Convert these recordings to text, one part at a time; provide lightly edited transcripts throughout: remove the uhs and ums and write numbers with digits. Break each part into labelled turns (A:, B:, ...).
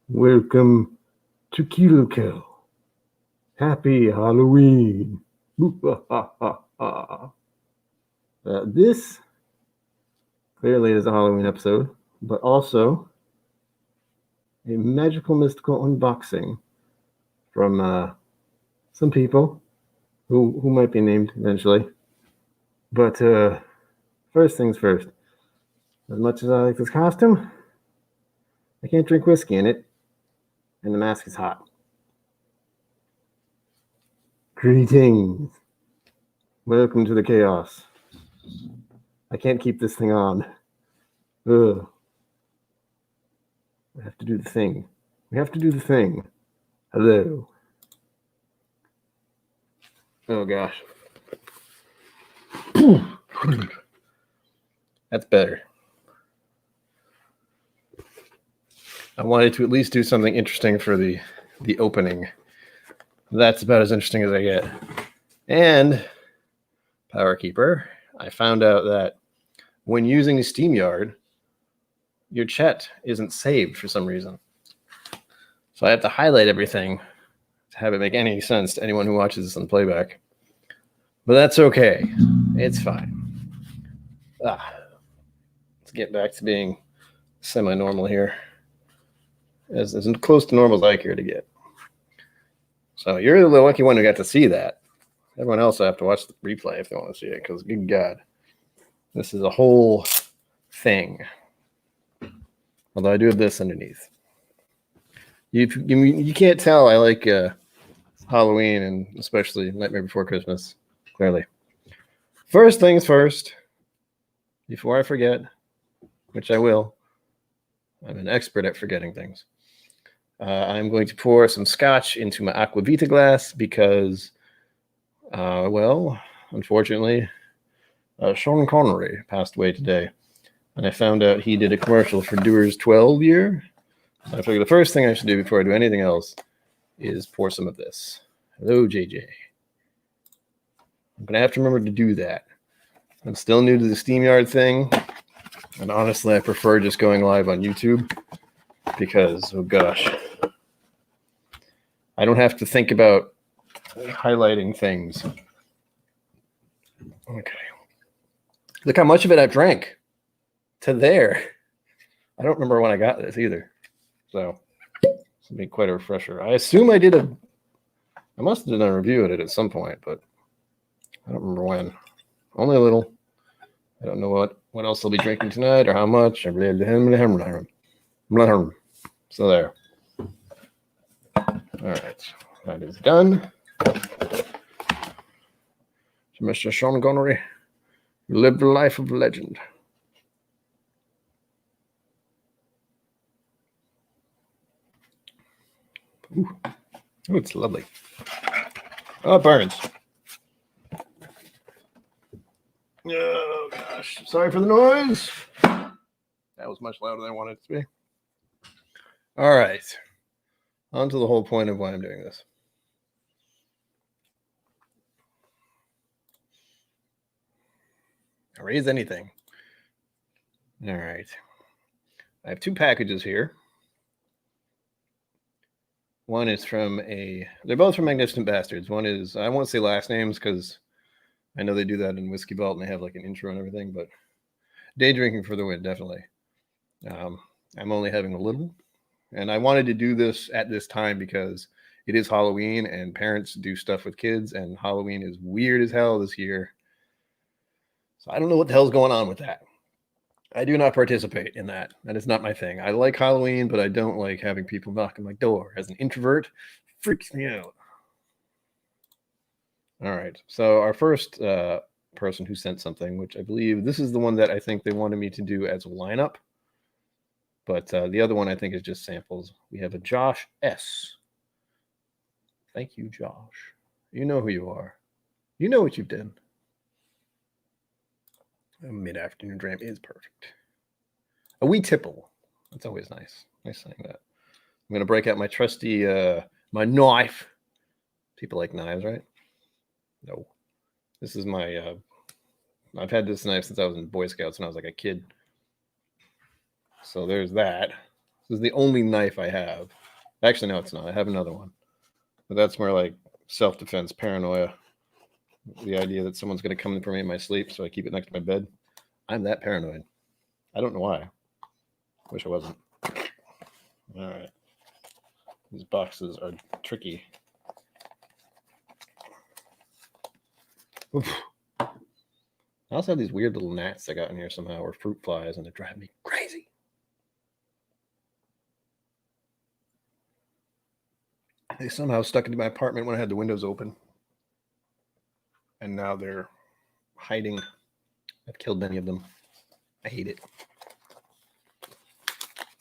A: Welcome to KIllco. Happy Halloween. This clearly is a Halloween episode, but also a magical mystical unboxing from some people who might be named eventually. But first things first, as much as I like this costume, I can't drink whiskey in it, and the mask is hot. Greetings. Welcome to the chaos. I can't keep this thing on. Ugh. I have to do the thing. We have to do the thing. Hello. Oh gosh. That's better. I wanted to at least do something interesting for the opening. That's about as interesting as I get. And Power Keeper, I found out that when using SteamYard, your chat isn't saved for some reason. So I have to highlight everything to have it make any sense to anyone who watches this on playback. But that's okay. It's fine. Let's get back to being semi-normal here. As close to normal as I care to get. So you're the lucky one who got to see that. Everyone else will have to watch the replay if they want to see it, because good God, this is a whole thing. Although I do have this underneath. You can't tell I like Halloween, and especially Nightmare Before Christmas, clearly. First things first, before I forget, which I will, I'm an expert at forgetting things. I'm going to pour some scotch into my Aquavita glass because, unfortunately, Sean Connery passed away today. And I found out he did a commercial for Dewar's 12 year. I figured the first thing I should do before I do anything else is pour some of this. Hello, JJ. I'm going to have to remember to do that. I'm still new to the SteamYard thing. And honestly, I prefer just going live on YouTube because, oh gosh, I don't have to think about highlighting things. Okay. Look how much of it I drank to there. I don't remember when I got this either. So this will be quite a refresher. I assume I must have done a review of it at some point, but I don't remember when. Only a little. I don't know what else I'll be drinking tonight or how much. So there. All right. That is done. Mr. Sean Connery lived the life of a legend. Ooh, it's lovely. Oh, it burns. Oh, gosh. Sorry for the noise. That was much louder than I wanted it to be. All right. On to the whole point of why I'm doing this. Raise anything. All right. I have two packages here. One is they're both from Magnificent Bastards. One is, I won't say last names because I know they do that in Whiskey Vault and they have like an intro and everything, but day drinking for the win, definitely. I'm only having a little, and I wanted to do this at this time because it is Halloween and parents do stuff with kids, and Halloween is weird as hell this year. So I don't know what the hell's going on with that. I do not participate in that. That is not my thing. I like Halloween, but I don't like having people knock on my door. As an introvert, freaks me out. All right. So our first person who sent something, which I believe this is the one that I think they wanted me to do as a lineup. But the other one I think is just samples. We have a Josh S. Thank you, Josh. You know who you are. You know what you've done. A mid-afternoon dram is perfect. A wee tipple. That's always nice. Nice saying that. I'm going to break out my trusty, my knife. People like knives, right? No. This is my, I've had this knife since I was in Boy Scouts when I was like a kid. So there's that. This is the only knife I have. Actually, no, it's not. I have another one. But that's more like self-defense, paranoia. The idea that someone's going to come in for me in my sleep, so I keep it next to my bed. I'm that paranoid. I don't know why. Wish I wasn't. All right. These boxes are tricky. Oof. I also have these weird little gnats I got in here somehow, or fruit flies, and they drive me crazy. They somehow stuck into my apartment when I had the windows open. And now they're hiding. I've killed many of them. I hate it.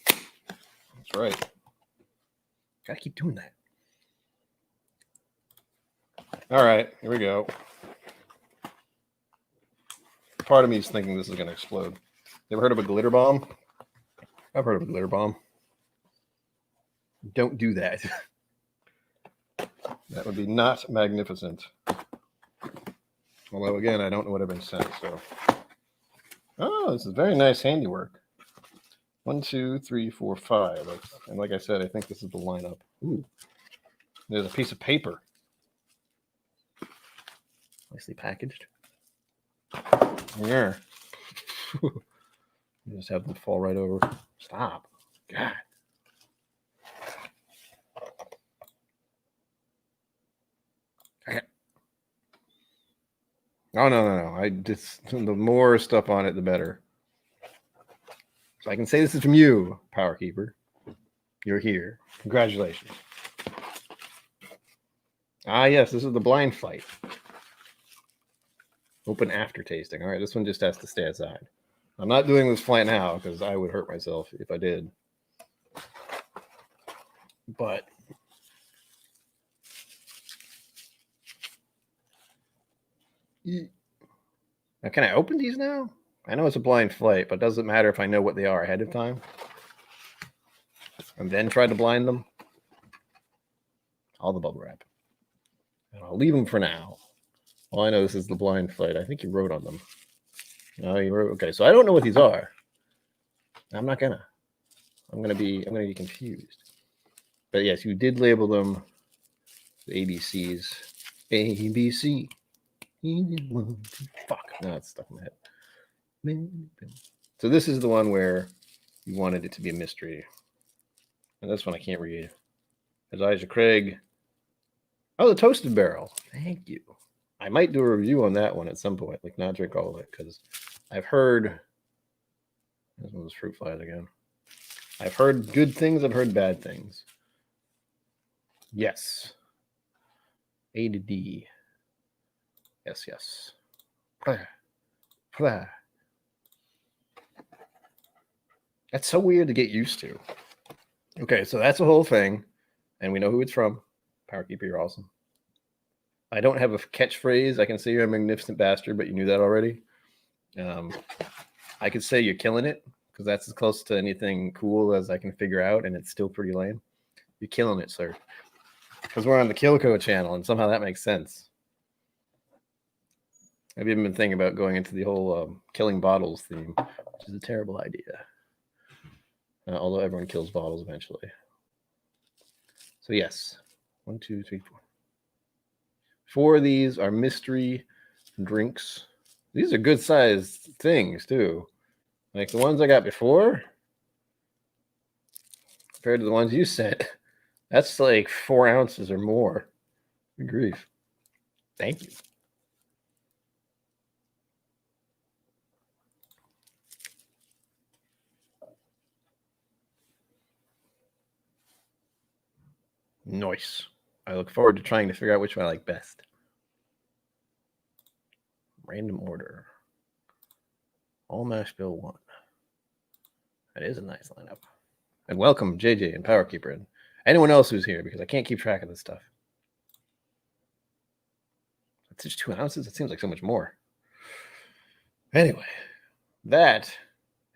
A: That's right. Gotta keep doing that. All right, here we go. Part of me is thinking this is going to explode. You ever heard of a glitter bomb? I've heard of a glitter bomb. Don't do that. That would be not magnificent. Although, again, I don't know what I've been sent, so. Oh, this is very nice handiwork. 1, 2, 3, 4, 5. And like I said, I think this is the lineup. Ooh. There's a piece of paper. Nicely packaged. Yeah. You just have them fall right over. Stop. God. Okay. Oh, no. I just, the more stuff on it, the better. So I can say this is from you, Power Keeper. You're here. Congratulations. Ah, yes, this is the blind fight. Open after tasting. All right, this one just has to stay aside. I'm not doing this flat now because I would hurt myself if I did. But now, can I open these now? I know it's a blind flight, but does it matter if I know what they are ahead of time? And then try to blind them? All the bubble wrap. And I'll leave them for now. All I know this is the blind flight. I think you wrote on them. No, you wrote. Okay, so I don't know what these are. I'm gonna be confused. But yes, you did label them the ABCs. ABC. Fuck. No, it's stuck in my head. So this is the one where you wanted it to be a mystery. And this one I can't read. Elijah Craig. Oh, the Toasted Barrel. Thank you. I might do a review on that one at some point, like not drink all of it, because I've heard. This one was fruit flies again. I've heard good things. I've heard bad things. Yes. A to D. Yes. That's so weird to get used to. Okay, so that's the whole thing, and we know who it's from. Power Keeper, you're awesome. I don't have a catchphrase. I can say you're a magnificent bastard, but you knew that already. I could say you're killing it, because that's as close to anything cool as I can figure out, and it's still pretty lame. You're killing it, sir. Because we're on the KIllco channel, and somehow that makes sense. I've even been thinking about going into the whole killing bottles theme, which is a terrible idea. Although everyone kills bottles eventually. So yes, 1, 2, 3, 4. 4 of these are mystery drinks. These are good sized things too. Like the ones I got before, compared to the ones you sent, that's like 4 ounces or more. Good grief. Thank you. Nice. I look forward to trying to figure out which one I like best. Random order. All mash bill 1. That is a nice lineup. And welcome, JJ and Power Keeper, and anyone else who's here, because I can't keep track of this stuff. It's just 2 ounces. It seems like so much more. Anyway, that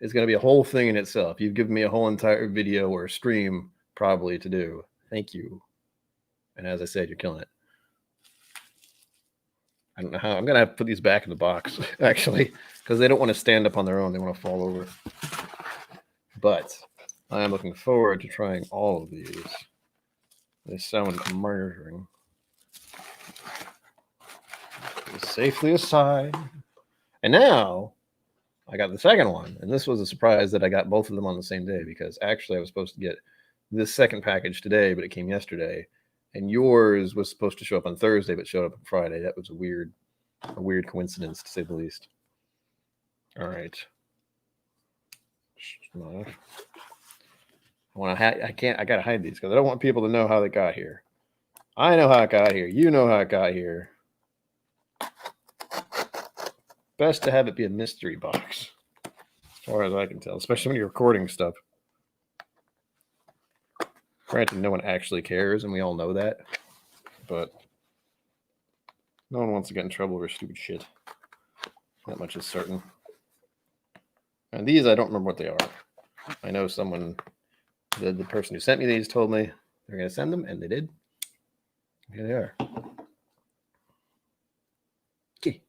A: is going to be a whole thing in itself. You've given me a whole entire video or stream probably to do. Thank you. And as I said, you're killing it. I don't know how. I'm going to have to put these back in the box, actually, because they don't want to stand up on their own. They want to fall over. But I am looking forward to trying all of these. They sound murdering. Safely aside. And now I got the second one. And this was a surprise that I got both of them on the same day, because actually I was supposed to get this second package today, but it came yesterday. And yours was supposed to show up on Thursday, but showed up on Friday. That was a weird coincidence, to say the least. All right. I gotta hide these because I don't want people to know how they got here. I know how it got here. You know how it got here. Best to have it be a mystery box, as far as I can tell, especially when you're recording stuff. Granted, no one actually cares, and we all know that, but no one wants to get in trouble over stupid shit. That much is certain. And these, I don't remember what they are. I know someone, the person who sent me these told me they're going to send them, and they did. Here they are. Okay.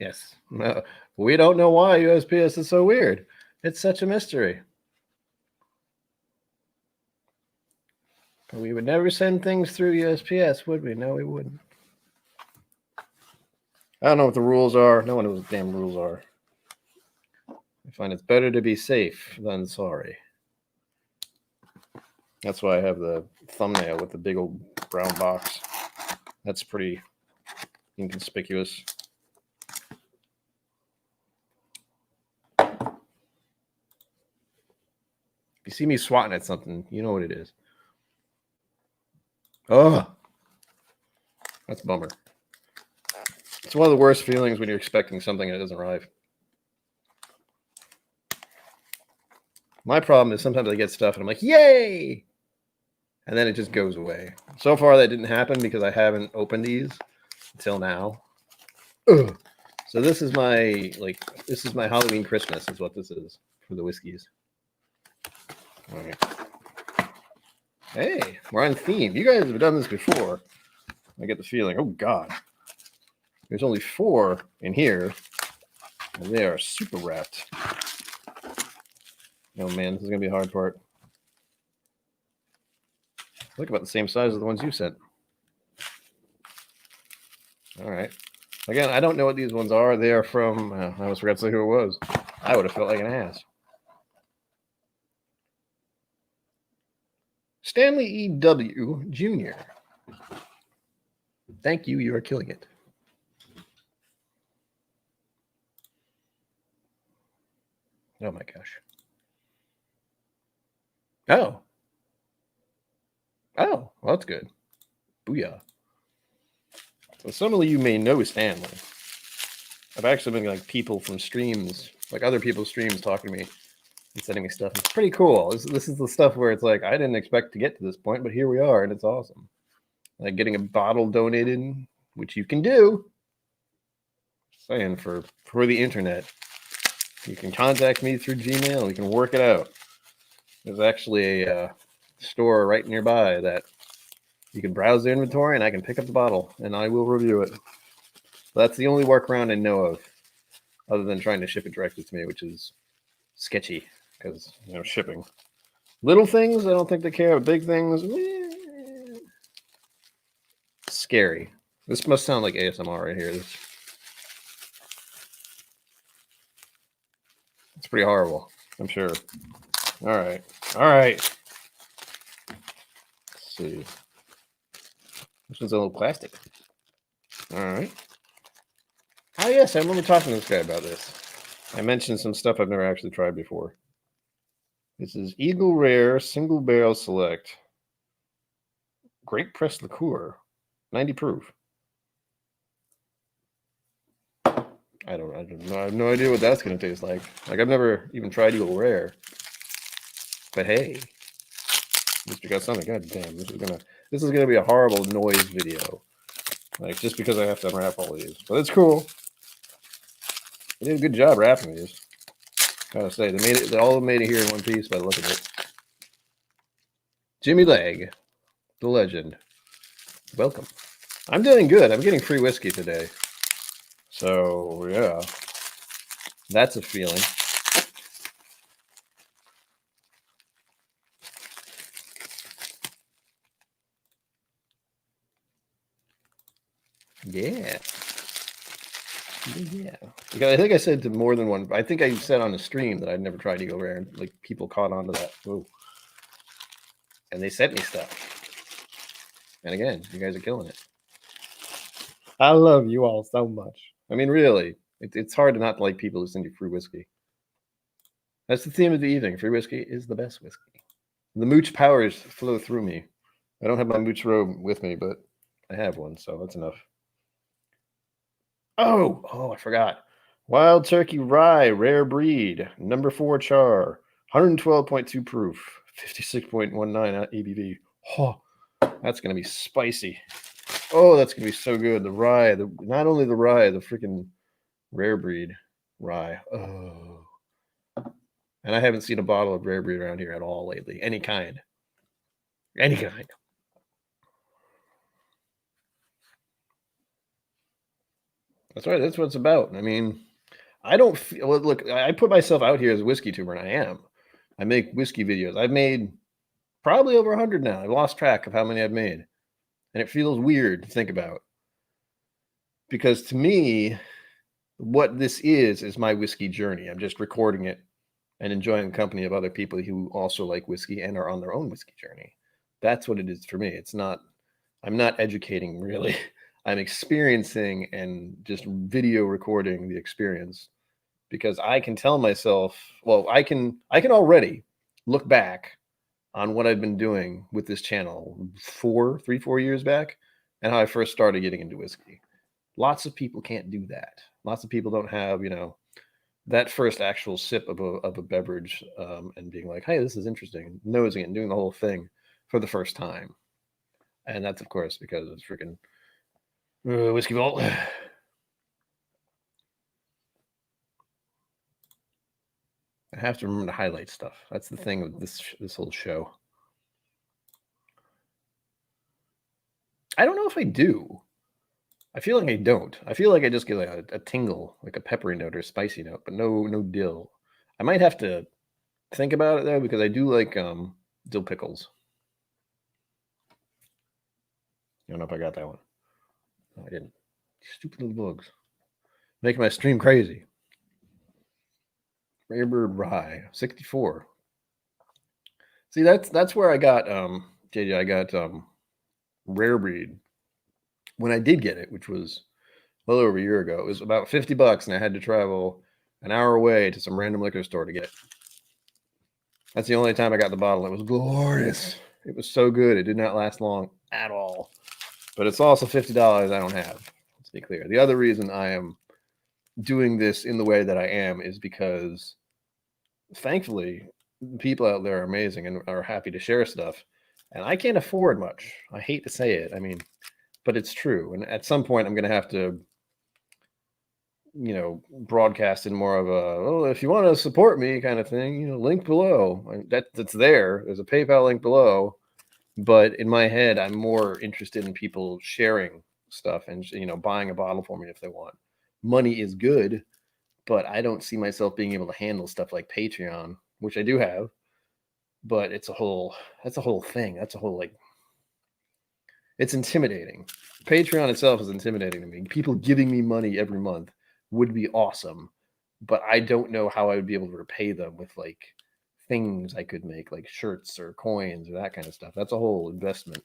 A: Yes. No, we don't know why USPS is so weird. It's such a mystery. We would never send things through USPS, would we? No, we wouldn't. I don't know what the rules are. No one knows what the damn rules are. I find it's better to be safe than sorry. That's why I have the thumbnail with the big old brown box. That's pretty inconspicuous. If you see me swatting at something, you know what it is. Oh, that's a bummer. It's one of the worst feelings when you're expecting something and it doesn't arrive. My problem is sometimes I get stuff and I'm like, yay! And then it just goes away. So far that didn't happen because I haven't opened these until now. Ugh. So this is my Halloween Christmas is what this is for the whiskeys. All right. Hey, we're on theme. You guys have done this before. I get the feeling, oh God. There's only 4 in here, and they are super wrapped. Oh man, this is going to be a hard part. Look, about the same size as the ones you sent. All right. Again, I don't know what these ones are. They are from, I almost forgot to say who it was. I would have felt like an ass. Stanley E.W. Jr. Thank you. You are killing it. Oh my gosh. Oh. Oh, well, that's good. Booyah. So some of you may know Stanley. I've actually been like people from streams, like other people's streams talking to me and sending me stuff. It's pretty cool. This is the stuff where it's like, I didn't expect to get to this point, but here we are, and it's awesome. Like getting a bottle donated, which you can do. Saying for the internet. You can contact me through Gmail. We can work it out. There's actually a store right nearby that you can browse the inventory, and I can pick up the bottle, and I will review it. That's the only workaround I know of, other than trying to ship it directly to me, which is sketchy because shipping. Little things, I don't think they care. But big things, scary. This must sound like ASMR right here. It's pretty horrible, I'm sure. All right. Let's see. This one's a little plastic. All right. Oh, yes, I remember talking to this guy about this. I mentioned some stuff I've never actually tried before. This is Eagle Rare Single Barrel Select Grape Press Liqueur, 90 proof. I have no idea what that's going to taste like. Like, I've never even tried Eagle Rare. But hey, at least we got something. God damn, this is gonna be a horrible noise video. Like, just because I have to unwrap all these. But it's cool. They did a good job wrapping these. Gotta say, they all made it here in one piece by the look of it. Jimmy Legg, the legend. Welcome. I'm doing good. I'm getting free whiskey today. So, yeah. That's a feeling. Yeah. Yeah. Because I think I said to more than one. I think I said on the stream that I'd never tried Eagle Rare, and like people caught on to that. Whoa. And they sent me stuff. And again, you guys are killing it.
B: I love you all so much.
A: I mean, really, it's hard to not like people who send you free whiskey. That's the theme of the evening. Free whiskey is the best whiskey. The mooch powers flow through me. I don't have my mooch robe with me, but I have one, so that's enough. Oh, I forgot. Wild Turkey Rye, rare breed, number 4 char, 112.2 proof, 56.19 ABV. Oh, that's going to be spicy. Oh, that's going to be so good. The rye, not only the rye, the freaking rare breed rye. Oh. And I haven't seen a bottle of rare breed around here at all lately. Any kind. Any kind. That's right. That's what it's about. I mean, I don't feel, look, I put myself out here as a whiskey tuber, and I am. I make whiskey videos. I've made probably over 100 now. I've lost track of how many I've made. And it feels weird to think about. Because to me, what this is my whiskey journey. I'm just recording it and enjoying the company of other people who also like whiskey and are on their own whiskey journey. That's what it is for me. It's not, I'm not educating really. I'm experiencing and just video recording the experience, because I can tell myself, well, I can already look back on what I've been doing with this channel 4 years back and how I first started getting into whiskey. Lots of people can't do that. Lots of people don't have, that first actual sip of a beverage and being like, hey, this is interesting, nosing it and doing the whole thing for the first time. And that's, of course, because it's freaking Whiskey Vault. I have to remember to highlight stuff. That's the thing with this whole show. I don't know if I do. I feel like I don't. I feel like I just get like a tingle, like a peppery note or a spicy note, but no dill. I might have to think about it though, because I do like dill pickles. I don't know if I got that one. No, I didn't. Stupid little bugs. Making my stream crazy. Rarebird Rye, 64. See, that's where I got JJ, I got rare breed when I did get it, which was well over a year ago. It was about $50 and I had to travel an hour away to some random liquor store to get it. That's the only time I got the bottle. It was glorious. It was so good. It did not last long at all. But it's also $50 I don't have. Let's be clear. The other reason I am doing this in the way that I am is because, thankfully, people out there are amazing and are happy to share stuff. And I can't afford much. I hate to say it. I mean, but it's true. And at some point, I'm going to have to, broadcast in more of a, oh, if you want to support me kind of thing, link below. That's there. There's a PayPal link below. But in my head, I'm more interested in people sharing stuff and, buying a bottle for me if they want. Money is good, but I don't see myself being able to handle stuff like Patreon, which I do have. But that's a whole thing. That's a whole, it's intimidating. Patreon itself is intimidating to me. People giving me money every month would be awesome, but I don't know how I would be able to repay them with things I could make, like shirts or coins or that kind of stuff. That's a whole investment,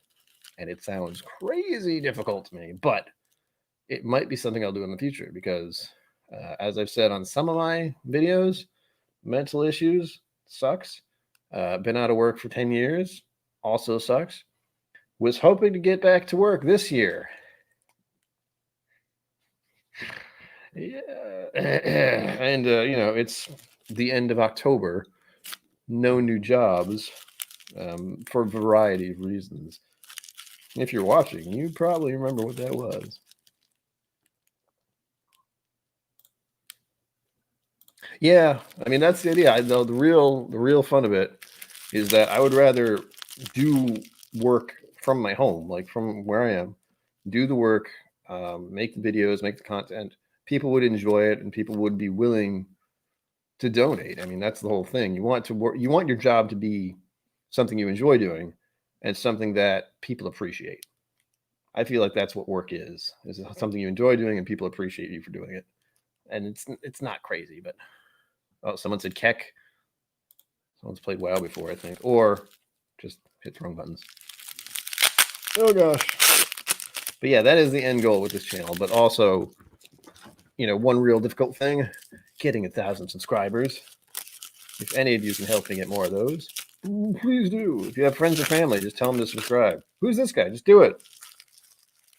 A: and it sounds crazy difficult to me, but it might be something I'll do in the future because, as I've said on some of my videos, mental issues sucks. Been out of work for 10 years, also sucks. Was hoping to get back to work this year. Yeah. And, it's the end of October. No new jobs for a variety of reasons. If you're watching, you probably remember what that was. Yeah, I mean, that's the idea. The real fun of it is that I would rather do work from my home, like from where I am, do the work, make the videos, make the content. People would enjoy it, and people would be willing to donate. I mean, that's the whole thing. You want to work. You want your job to be something you enjoy doing, and something that people appreciate. I feel like that's what work is something you enjoy doing and people appreciate you for doing it. And it's not crazy, but oh, someone said Keck. Someone's played WoW before, I think, or just hit the wrong buttons. Oh gosh. But yeah, that is the end goal with this channel. But also, one real difficult thing, getting 1,000 subscribers. If any of you can help me get more of those, please do. If you have friends or family, just tell them to subscribe. Who's this guy? Just do it.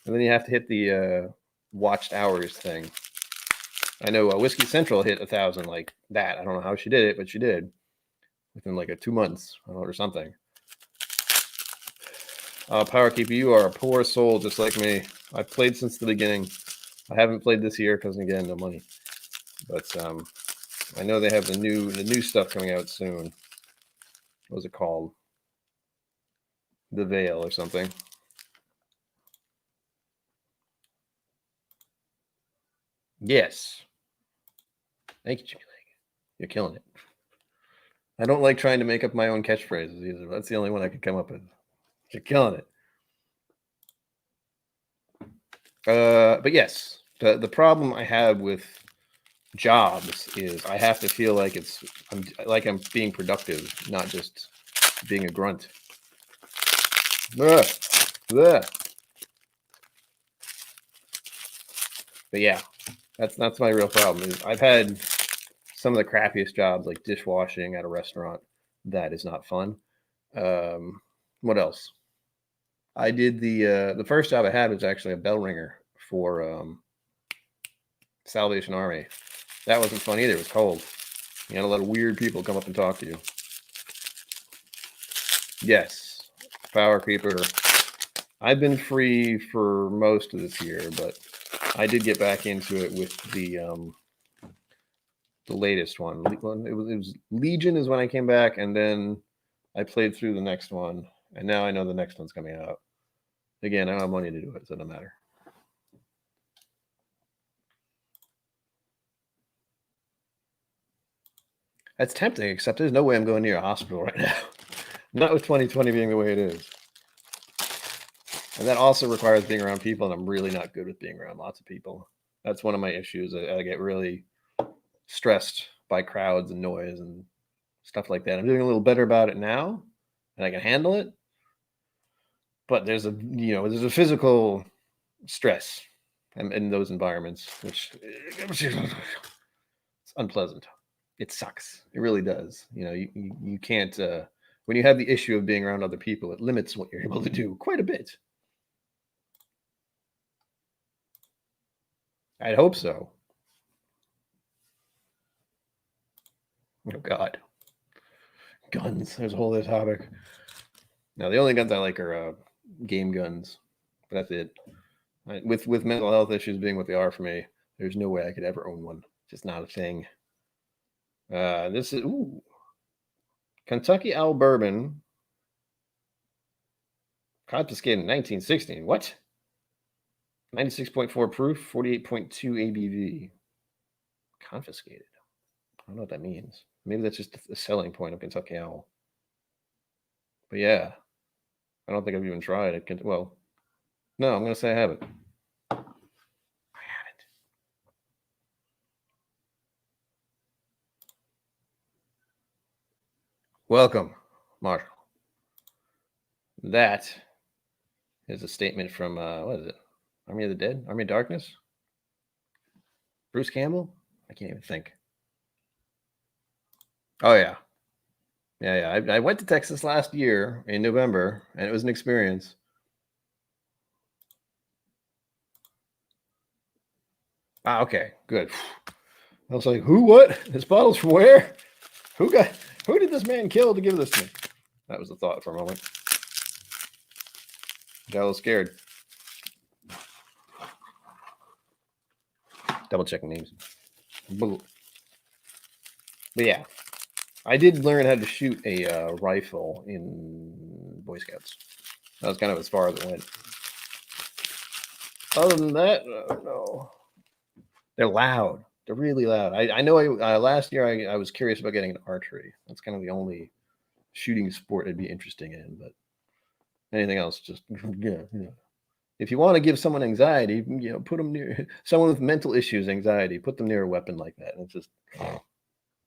A: And then you have to hit the watched hours thing. I know Whiskey Central hit 1,000 like that. I don't know how she did it, but she did within like 2 months or something. Powerkeeper, you are a poor soul just like me. I've played since the beginning. I haven't played this year because, again, no money. But I know they have the new stuff coming out soon. What was it called? The Veil or something. Yes. Thank you, Jimmy Leg. You're killing it. I don't like trying to make up my own catchphrases either. That's the only one I could come up with. You're killing it. But yes, the problem I have with jobs is I have to feel like I'm being productive, not just being a grunt. Ugh. Ugh. But yeah, that's my real problem. I've had some of the crappiest jobs, like dishwashing at a restaurant. That is not fun. What else? I did the first job I had was actually a bell ringer for Salvation Army. That wasn't fun either. It was cold. You had a lot of weird people come up and talk to you. Yes, Power Creeper. I've been free for most of this year, but I did get back into it with the latest one. It was Legion is when I came back, and then I played through the next one, and now I know the next one's coming out. Again, I don't have money to do it, so it doesn't matter. That's tempting, except there's no way I'm going near a hospital right now. Not with 2020 being the way it is. And that also requires being around people, and I'm really not good with being around lots of people. That's one of my issues. I get really stressed by crowds and noise and stuff like that. I'm doing a little better about it now, and I can handle it. But there's a physical stress in those environments, which it's unpleasant. It sucks. It really does. You can't when you have the issue of being around other people, it limits what you're able to do quite a bit. I'd hope so. Oh God, guns. There's a whole other topic. Now the only guns I like are game guns. But that's it. With mental health issues being what they are for me, there's no way I could ever own one. Just not a thing. This is Kentucky Owl Bourbon, confiscated in 1916. What? 96.4 proof, 48.2 ABV. Confiscated. I don't know what that means. Maybe that's just a selling point of Kentucky Owl. But yeah, I don't think I've even tried it. Well, no, I'm going to say I haven't. I haven't. Welcome, Marshall. That is a statement from, what is it? Army of the Dead? Army of Darkness? Bruce Campbell? I can't even think. Oh, yeah. Yeah. I went to Texas last year in November, and it was an experience. Ah, okay, good. I was like, who, what? This bottle's from where? Who did this man kill to give this to me? That was the thought for a moment. Got a little scared. Double checking names. But yeah, I did learn how to shoot a rifle in Boy Scouts. That was kind of as far as it went. Other than that, no. They're loud. They're really loud. I know last year I was curious about getting an archery. That's kind of the only shooting sport I'd be interested in. But anything else, just yeah. If you want to give someone anxiety, put them near someone with mental issues, anxiety, put them near a weapon like that. And it just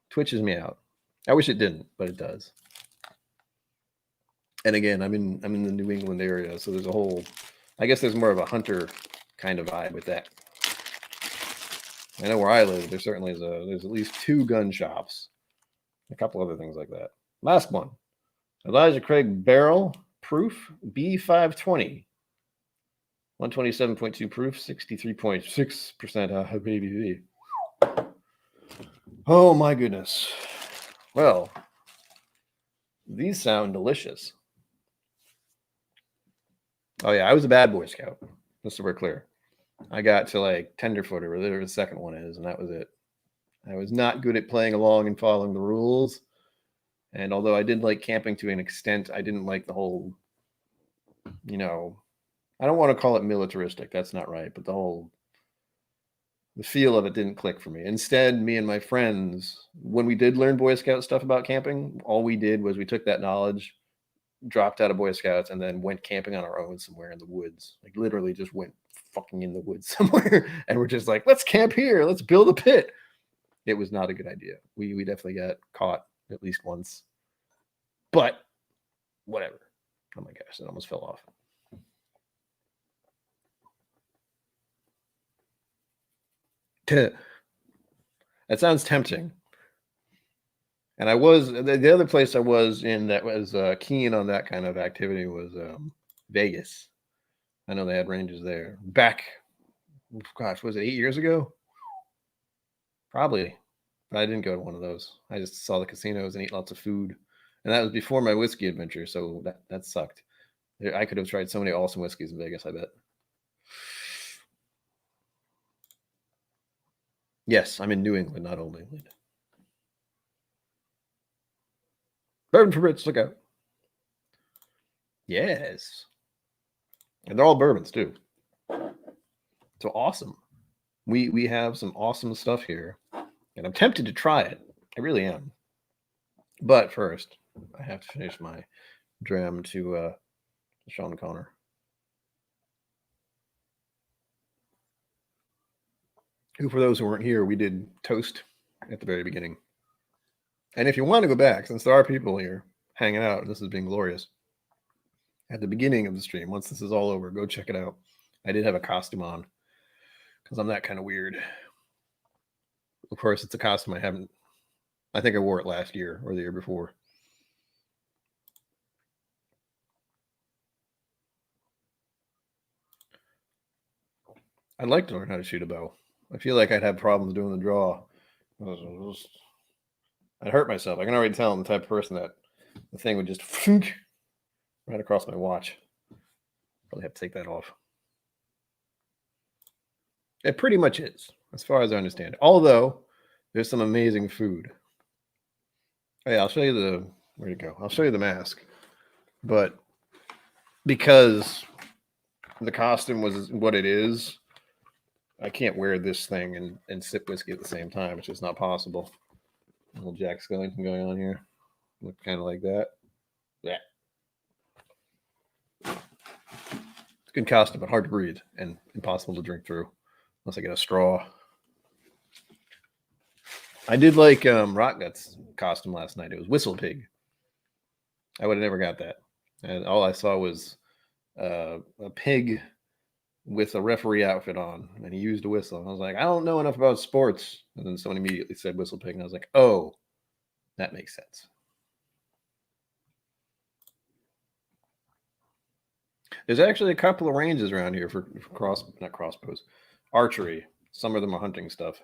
A: twitches me out. I wish it didn't, but it does. And again, I'm in the New England area, so there's I guess there's more of a hunter kind of vibe with that. I know where I live, there certainly is there's at least 2 gun shops, a couple other things like that. Last one, Elijah Craig Barrel Proof B520, 127.2 proof, 63.6% ABV. Oh my goodness. Well, these sound delicious. Oh yeah, I was a bad Boy Scout, just so we're clear. I got to like tenderfoot or whatever the second one is, and that was it. I was not good at playing along and following the rules. And although I did like camping to an extent, I didn't like the whole, I don't want to call it militaristic. That's not right. But the feel of it didn't click for me. Instead, me and my friends, when we did learn Boy Scout stuff about camping, all we did was we took that knowledge, dropped out of Boy Scouts, and then went camping on our own somewhere in the woods. Like literally just went fucking in the woods somewhere. And we're just like, let's camp here. Let's build a pit. It was not a good idea. We definitely got caught at least once. But whatever. Oh my gosh, that almost fell off. That sounds tempting. And the other place I was in that was keen on that kind of activity was Vegas. I know they had ranges there. Back, gosh, was it 8 years ago? Probably. But I didn't go to one of those. I just saw the casinos and eat lots of food. And that was before my whiskey adventure, so that sucked. I could have tried so many awesome whiskeys in Vegas, I bet. Yes, I'm in New England, not Old England. Bourbon for Brits, look out. Yes. And they're all bourbons, too. So awesome. We have some awesome stuff here. And I'm tempted to try it. I really am. But first, I have to finish my dram to Sean Connor. Who, for those who weren't here, we did toast at the very beginning. And if you want to go back, since there are people here hanging out, and this has been glorious, at the beginning of the stream, once this is all over, go check it out. I did have a costume on because I'm that kind of weird. Of course, it's a costume I think I wore it last year or the year before. I'd like to learn how to shoot a bow. I feel like I'd have problems doing the draw. I'd hurt myself. I can already tell I'm the type of person that the thing would just right across my watch. Probably have to take that off. It pretty much is, as far as I understand it. Although there's some amazing food. Hey, I'll show you where'd it go? I'll show you the mask. But because the costume was what it is, I can't wear this thing and sip whiskey at the same time. It's just not possible. A little Jack Skellington going on here. Look kind of like that. Yeah. It's a good costume, but hard to breathe and impossible to drink through unless I get a straw. I did like Rocknut's costume last night. It was Whistle Pig. I would have never got that. And all I saw was a pig with a referee outfit on, and he used a whistle. And I was like, I don't know enough about sports. And then someone immediately said Whistle Pig, and I was like, oh, that makes sense. There's actually a couple of ranges around here for not crossbows, archery. Some of them are hunting stuff.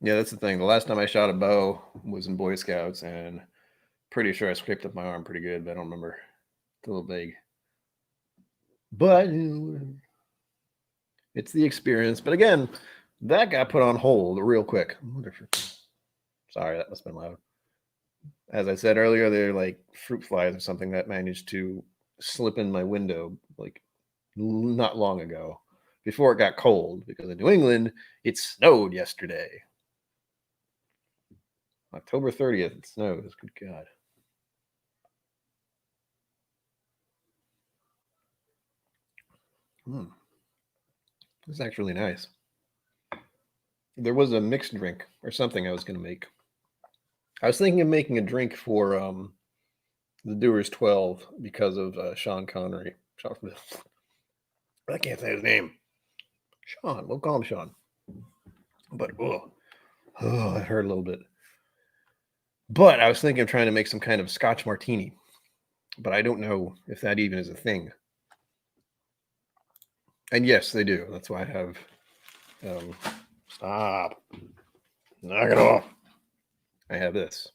A: Yeah, that's the thing. The last time I shot a bow was in Boy Scouts, and pretty sure I scraped up my arm pretty good, but I don't remember. It's a little vague. But it's the experience. But again, that got put on hold real quick. Sorry, that must have been loud. As I said earlier, they're like fruit flies or something that managed to slip in my window like not long ago before it got cold, because in New England, it snowed yesterday. October 30th, it snows. Good God. This is actually nice. There was a mixed drink or something I was going to make. I was thinking of making a drink for the Doers 12 because of Sean Connery. I can't say his name. Sean. We'll call him Sean. But, I hurt a little bit. But I was thinking of trying to make some kind of Scotch martini. But I don't know if that even is a thing. And yes, they do. That's why I have... stop. Knock it off. I have this.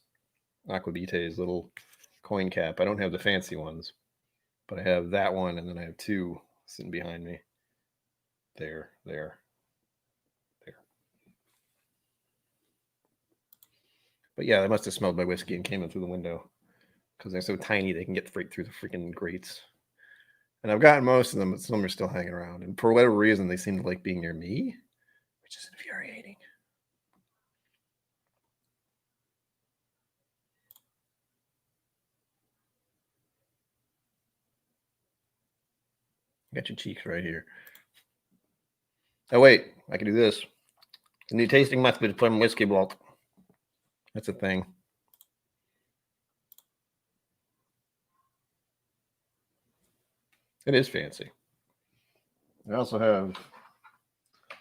A: Aquavite's little coin cap. I don't have the fancy ones. But I have that one, and then I have two sitting behind me. There. But yeah, they must have smelled my whiskey and came in through the window. Because they're so tiny, they can get right through the freaking grates. And I've gotten most of them, but some are still hanging around. And for whatever reason, they seem to like being near me, which is infuriating. Got your cheeks right here. Oh, wait. I can do this. The new tasting method from Whiskey Vault. That's a thing. It is fancy. I also have...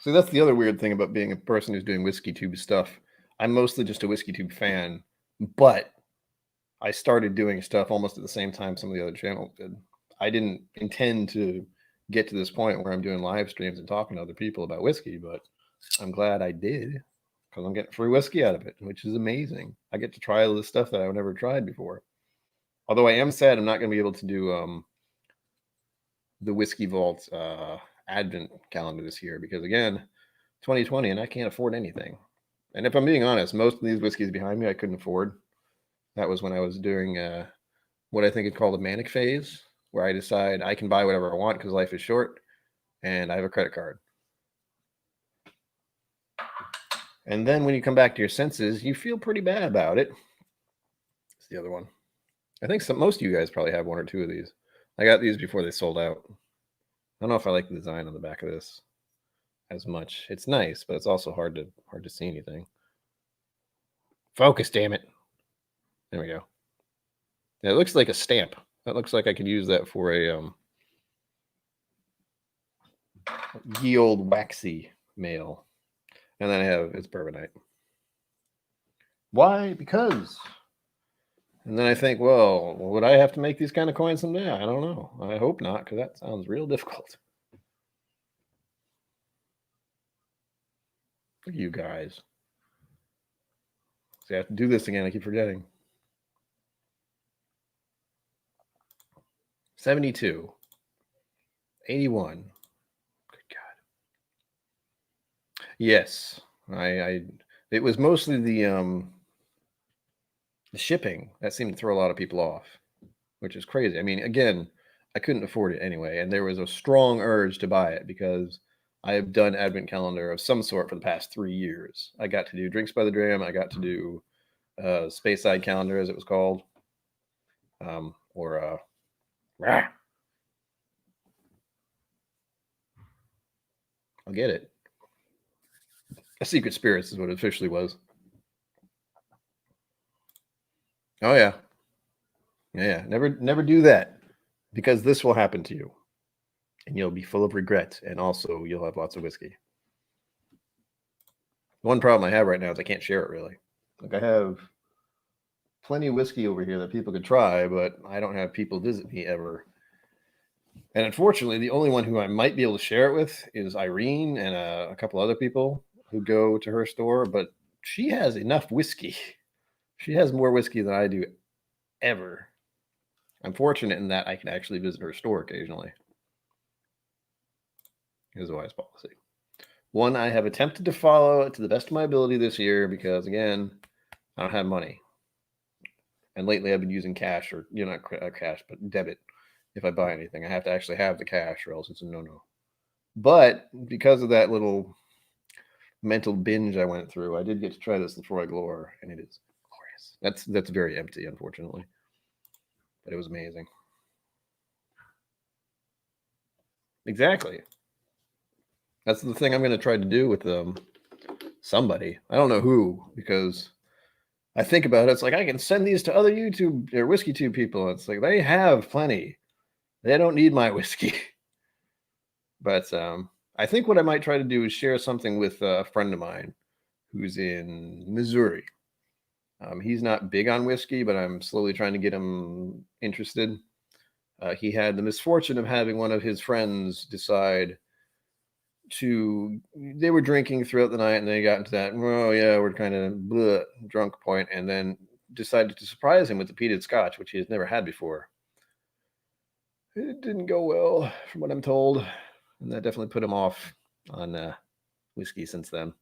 A: See, that's the other weird thing about being a person who's doing Whiskey Tube stuff. I'm mostly just a Whiskey Tube fan, but I started doing stuff almost at the same time some of the other channels did. I didn't intend to get to this point where I'm doing live streams and talking to other people about whiskey, but I'm glad I did because I'm getting free whiskey out of it, which is amazing. I get to try all this stuff that I've never tried before. Although I am sad I'm not going to be able to do the Whiskey Vault Advent calendar this year because, again, 2020 and I can't afford anything. And if I'm being honest, most of these whiskeys behind me I couldn't afford. That was when I was doing what I think is called a manic phase, where I decide I can buy whatever I want because life is short and I have a credit card. And then when you come back to your senses, you feel pretty bad about it. It's the other one. I think most of you guys probably have one or two of these. I got these before they sold out. I don't know if I like the design on the back of this as much. It's nice, but it's also hard to see anything. Focus, damn it. There we go. Yeah, it looks like a stamp. That looks like I could use that for a ye old waxy mail. And then I have it's bourbonite. Why? Because. And then I think, well, would I have to make these kind of coins someday? I don't know. I hope not, because that sounds real difficult. Look at you guys. See, I have to do this again. I keep forgetting. 72. 81. Good God. Yes. It was mostly the shipping that seemed to throw a lot of people off, which is crazy. I mean, again, I couldn't afford it anyway, and there was a strong urge to buy it because I have done Advent calendar of some sort for the past 3 years. I got to do Drinks by the Dram. I got to do Space Side calendar, as it was called, I'll get it. A Secret Spirits is what it officially was. Oh yeah. Yeah. Never do that because this will happen to you. And you'll be full of regret. And also you'll have lots of whiskey. One problem I have right now is I can't share it really. Like I have plenty of whiskey over here that people could try, but I don't have people visit me ever. And unfortunately, the only one who I might be able to share it with is Irene and a couple other people who go to her store, but she has enough whiskey. She has more whiskey than I do ever. I'm fortunate in that I can actually visit her store occasionally. Here's a wise policy. One I have attempted to follow to the best of my ability this year because, again, I don't have money. And lately I've been using cash or, not cash, but debit. If I buy anything, I have to actually have the cash or else it's a no-no. But because of that little mental binge I went through, I did get to try this Lefroy Glore, and it is nice. That's very empty, unfortunately, but it was amazing. Exactly. That's the thing I'm going to try to do with somebody. I don't know who, because I think about it. It's like I can send these to other YouTube or WhizzkyTube people. It's like they have plenty. They don't need my whiskey. But I think what I might try to do is share something with a friend of mine who's in Missouri. He's not big on whiskey, but I'm slowly trying to get him interested. He had the misfortune of having one of his friends decide they were drinking throughout the night and they got into that, oh yeah, we're kind of drunk point, and then decided to surprise him with the peated scotch, which he has never had before. It didn't go well, from what I'm told, and that definitely put him off on whiskey since then.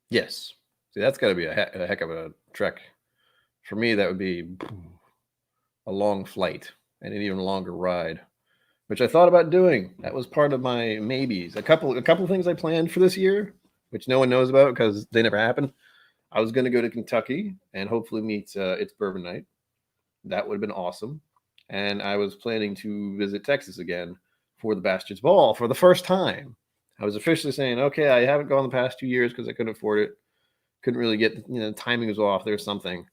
A: Yes. See, that's got to be a heck of a trek. For me, that would be a long flight and an even longer ride, which I thought about doing. That was part of my maybes. A couple things I planned for this year, which no one knows about because they never happened. I was going to go to Kentucky and hopefully meet It's Bourbon Night. That would have been awesome. And I was planning to visit Texas again for the Bastards Ball for the first time. I was officially saying, okay, I haven't gone the past 2 years because I couldn't afford it. Couldn't really get, timing was off. There's something.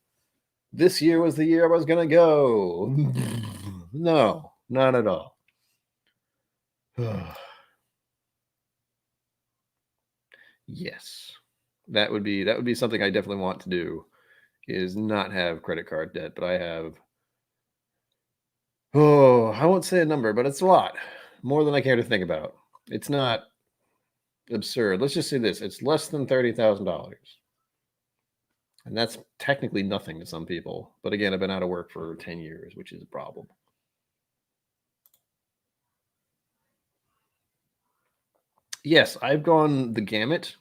A: This year was the year I was going to go. No, not at all. Yes. That would be something I definitely want to do, is not have credit card debt, but I have, I won't say a number, but it's a lot. More than I care to think about. It's not absurd. Let's just say this. It's less than $30,000. And that's technically nothing to some people. But again, I've been out of work for 10 years, which is a problem. Yes, I've gone the gamut.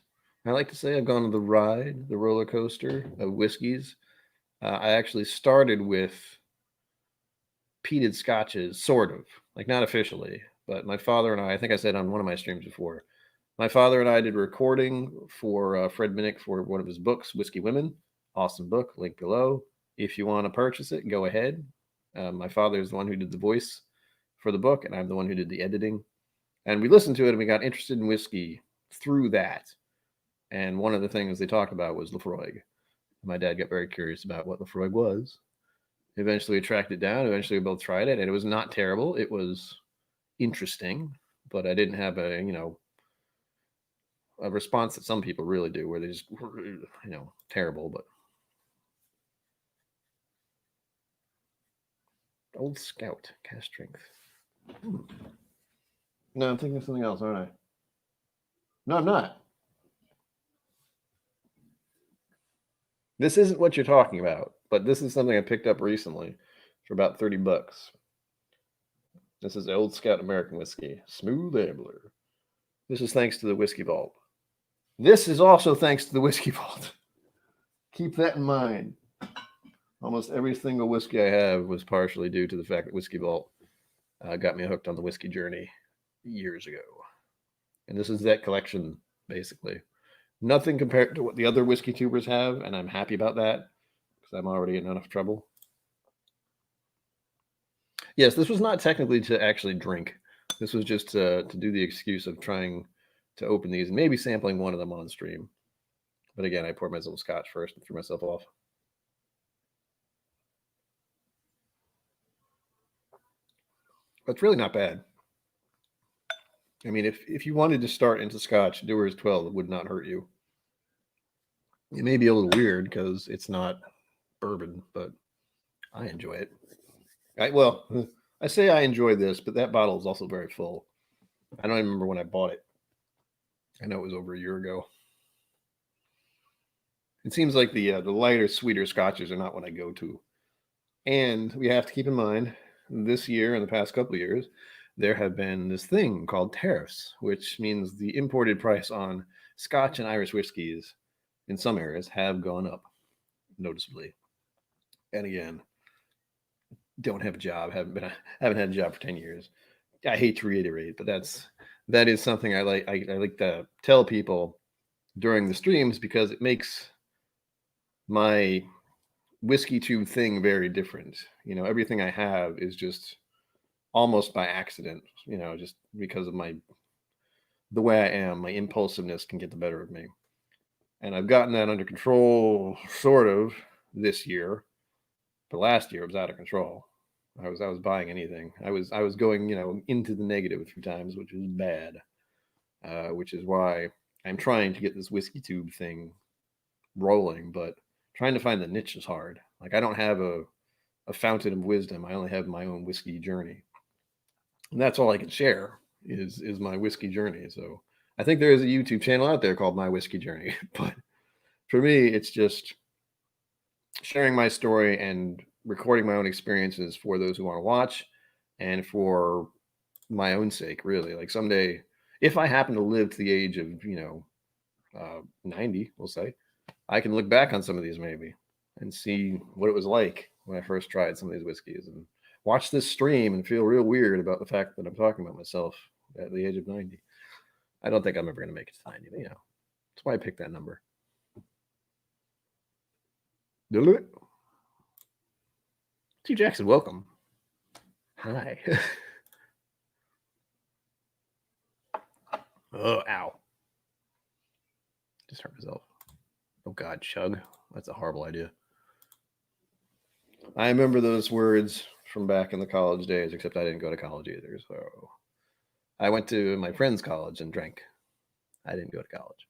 A: I like to say I've gone the ride, the roller coaster of whiskeys. I actually started with peated scotches, sort of, like not officially, but my father and I think I said on one of my streams before, my father and I did recording for Fred Minnick for one of his books, Whiskey Women. Awesome book, link below. If you want to purchase it, go ahead. My father is the one who did the voice for the book, and I'm the one who did the editing. And we listened to it, and we got interested in whiskey through that. And one of the things they talked about was Lafroig. My dad got very curious about what Lafroig was. Eventually, we tracked it down. Eventually, we both tried it, and it was not terrible. It was interesting, but I didn't have a response that some people really do, where they just terrible. But Old Scout, cast strength. No, I'm thinking of something else, aren't I? No, I'm not. This isn't what you're talking about, but this is something I picked up recently for about $30. This is Old Scout American whiskey, Smooth Ambler. This is thanks to the Whiskey Vault. This is also thanks to the Whiskey Vault. Keep that in mind. Almost every single whiskey I have was partially due to the fact that Whiskey Vault got me hooked on the whiskey journey years ago. And this is that collection, basically. Nothing compared to what the other whiskey tubers have, and I'm happy about that because I'm already in enough trouble. Yes, this was not technically to actually drink. This was just to do the excuse of trying to open these and maybe sampling one of them on stream. But again, I poured myself scotch first and threw myself off. That's really not bad. I mean, if you wanted to start into scotch, Dewar's 12 would not hurt you. It may be a little weird because it's not bourbon, but I enjoy it. I say I enjoy this, but that bottle is also very full. I don't even remember when I bought it. I know it was over a year ago. It seems like the lighter, sweeter scotches are not what I go to. And we have to keep in mind, this year and the past couple of years, there have been this thing called tariffs, which means the imported price on Scotch and Irish whiskeys in some areas have gone up noticeably. And again, don't have a job, haven't had a job for 10 years. I hate to reiterate, but that's that is something I like. I like to tell people during the streams because it makes my whiskey tube thing very different. You know, everything I have is just almost by accident. You know, just because of the way I am, my impulsiveness can get the better of me, and I've gotten that under control, sort of, this year. But last year it was out of control. I was buying anything. I was going, you know, into the negative a few times, which is bad. Which is why I'm trying to get this whiskey tube thing rolling, but trying to find the niche is hard. Like I don't have a fountain of wisdom. I only have my own whiskey journey, and that's all I can share is my whiskey journey. So I think there is a YouTube channel out there called My Whiskey Journey, but for me, it's just sharing my story and recording my own experiences for those who want to watch and for my own sake, really. Like someday, if I happen to live to the age of, 90, we'll say, I can look back on some of these maybe and see what it was like when I first tried some of these whiskeys and watch this stream and feel real weird about the fact that I'm talking about myself at the age of 90. I don't think I'm ever going to make it to 90, but, that's why I picked that number. T. Jackson, welcome. Hi. Oh, ow. Just hurt myself. Oh, God, chug. That's a horrible idea. I remember those words from back in the college days, except I didn't go to college either. So I went to my friend's college and drank. I didn't go to college.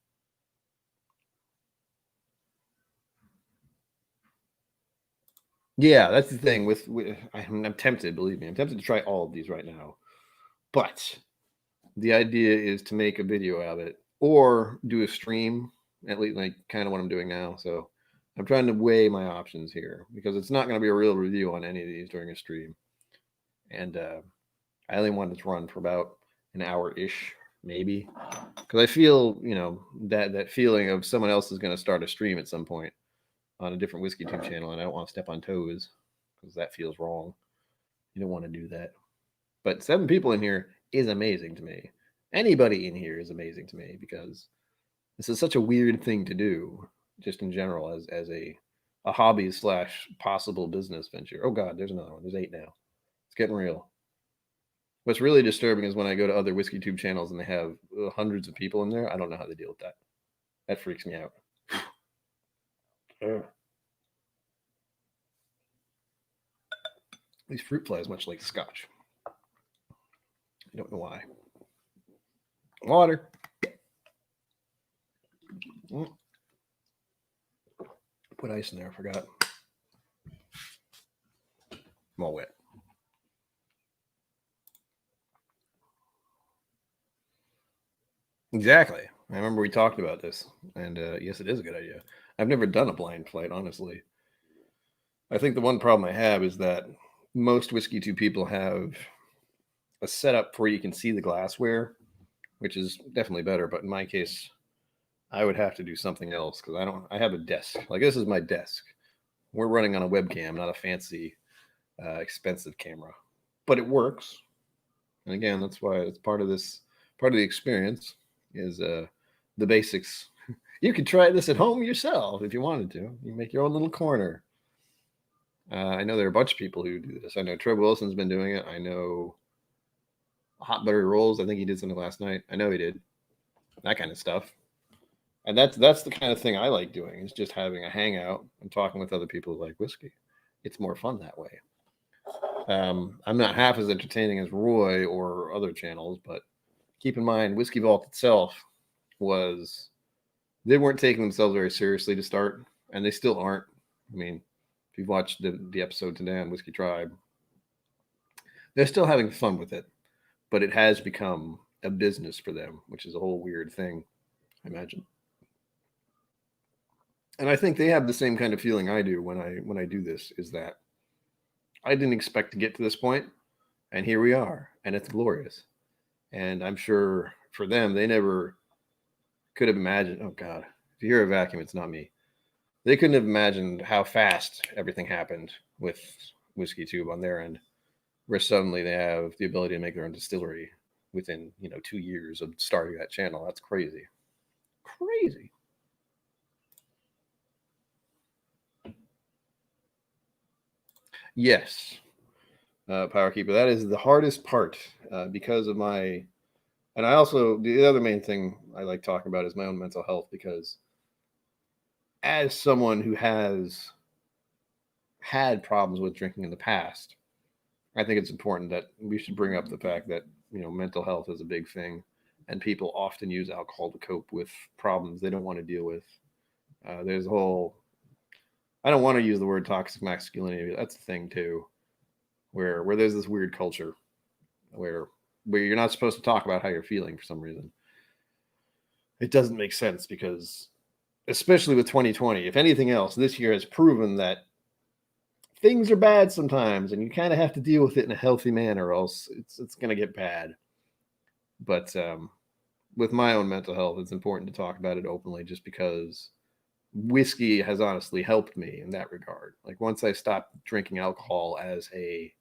A: Yeah, that's the thing with I'm tempted, believe me. I'm tempted to try all of these right now. But the idea is to make a video of it or do a stream, at least like kind of what I'm doing now. So I'm trying to weigh my options here because it's not going to be a real review on any of these during a stream. And I only want it to run for about an hour-ish, maybe. Because I feel, that feeling of someone else is going to start a stream at some point on a different whiskey tube channel, and I don't want to step on toes because that feels wrong. You don't want to do that. But 7 people in here is amazing to me. Anybody in here is amazing to me because this is such a weird thing to do, just in general, as a hobby / possible business venture. Oh God, there's another one. There's 8 now. It's getting real. What's really disturbing is when I go to other whiskey tube channels and they have hundreds of people in there. I don't know how they deal with that. That freaks me out. These fruit flies much like scotch. I don't know why. Water. Put ice in there. I forgot. I'm all wet. Exactly. I remember we talked about this, and yes, it is a good idea. I've never done a blind flight, honestly. I think the one problem I have is that most whiskey tube people have a setup where you can see the glassware, which is definitely better. But in my case, I would have to do something else because I have a desk. Like this is my desk. We're running on a webcam, not a fancy, expensive camera, but it works. And again, that's why it's part of the experience is the basics. You could try this at home yourself if you wanted to. You make your own little corner. I know there are a bunch of people who do this. I know Trev Wilson's been doing it. I know Hot Buttery Rolls. I think he did something last night. I know he did. That kind of stuff. And that's the kind of thing I like doing is just having a hangout and talking with other people who like whiskey. It's more fun that way. I'm not half as entertaining as Roy or other channels, but keep in mind, Whiskey Vault itself they weren't taking themselves very seriously to start, and they still aren't. I mean, if you've watched the episode today on Whiskey Tribe, they're still having fun with it, but it has become a business for them, which is a whole weird thing, I imagine. And I think they have the same kind of feeling I do when I do this, is that I didn't expect to get to this point, and here we are, and it's glorious. And I'm sure for them, they never could have imagined, oh God, if you hear a vacuum, it's not me. They couldn't have imagined how fast everything happened with Whiskey Tube on their end, where suddenly they have the ability to make their own distillery within 2 years of starting that channel. That's crazy. Crazy. Yes, Power Keeper. That is the hardest part because of my. And I also, the other main thing I like talking about is my own mental health, because as someone who has had problems with drinking in the past, I think it's important that we should bring up the fact that, mental health is a big thing, and people often use alcohol to cope with problems they don't want to deal with. There's a whole, I don't want to use the word toxic masculinity, but that's the thing too, where there's this weird culture where you're not supposed to talk about how you're feeling for some reason. It doesn't make sense, because especially with 2020, if anything else, this year has proven that things are bad sometimes, and you kind of have to deal with it in a healthy manner, or else it's going to get bad. But with my own mental health, it's important to talk about it openly, just because whiskey has honestly helped me in that regard. Like, once I stopped drinking alcohol as a